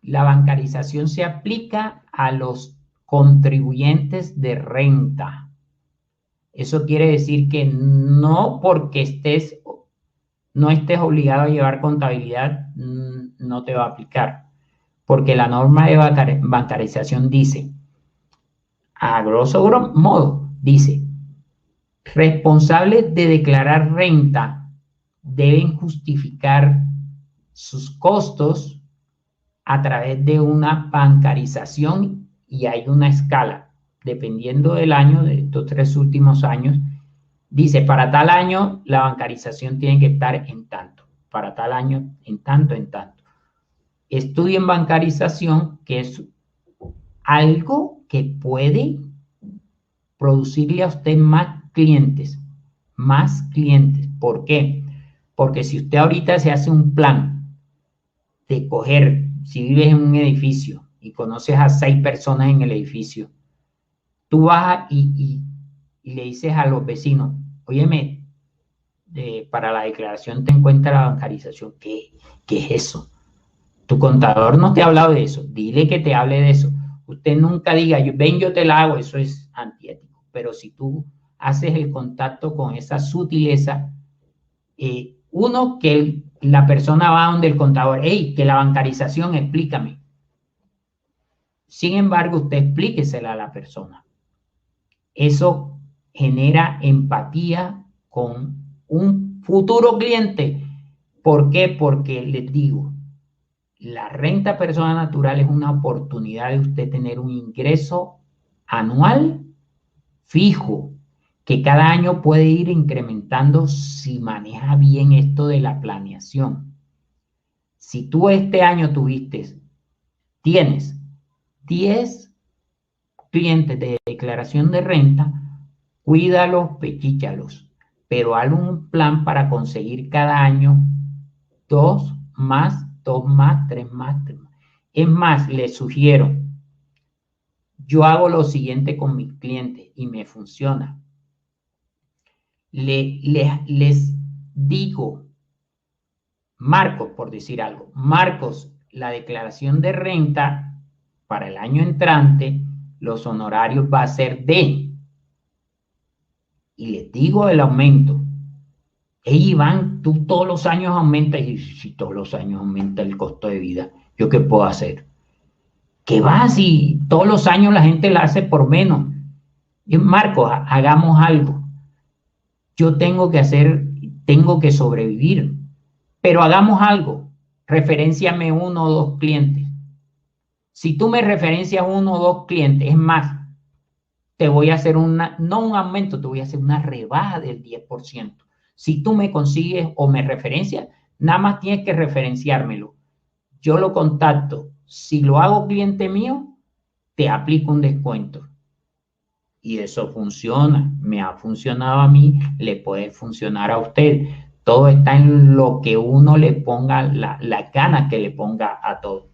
La bancarización se aplica a los contribuyentes de renta. Eso quiere decir que no porque no estés obligado a llevar contabilidad, no te va a aplicar. Porque la norma de bancarización dice, a grosso modo, dice, responsables de declarar renta deben justificar sus costos a través de una bancarización y hay una escala. Dependiendo del año, de estos 3 últimos años, dice, para tal año la bancarización tiene que estar en tanto, para tal año en tanto, en tanto. Estudien bancarización, que es algo que puede producirle a usted más clientes. ¿Por qué? Porque si usted ahorita se hace un plan de coger, si vives en un edificio y conoces a 6 personas en el edificio, tú vas y le dices a los vecinos, óyeme, para la declaración te encuentra la bancarización. ¿Qué es eso? Tu contador no te ha hablado de eso. Dile que te hable de eso. Usted nunca diga, ven, yo te la hago. Eso es antiético. Pero si tú haces el contacto con esa sutileza, uno, que la persona va donde el contador, hey, que la bancarización, explícame. Sin embargo, usted explíquesela a la persona. Eso genera empatía con un futuro cliente. ¿Por qué? Porque les digo, la renta persona natural es una oportunidad de usted tener un ingreso anual fijo, que cada año puede ir incrementando si maneja bien esto de la planeación. Si tú este año tienes 10 clientes de declaración de renta, cuídalos, pechíchalos, pero haz un plan para conseguir cada año 2 más, 2 más, 3 más, 3 más. Es más, les sugiero, yo hago lo siguiente con mis clientes y me funciona. Les digo, Marcos, por decir algo, Marcos, la declaración de renta para el año entrante, los honorarios va a ser de, y les digo el aumento. Hey, Iván, tú todos los años aumentas, y si todos los años aumenta el costo de vida, ¿yo qué puedo hacer? ¿Qué va si todos los años la gente la hace por menos? Y Marcos, hagamos algo. Yo tengo que sobrevivir, pero hagamos algo. Referénciame 1 o 2 clientes. Si tú me referencias 1 o 2 clientes, es más, te voy a hacer no un aumento, te voy a hacer una rebaja del 10%. Si tú me consigues o me referencias, nada más tienes que referenciármelo. Yo lo contacto. Si lo hago cliente mío, te aplico un descuento. Y eso funciona. Me ha funcionado a mí, le puede funcionar a usted. Todo está en lo que uno le ponga, la gana que le ponga a todo.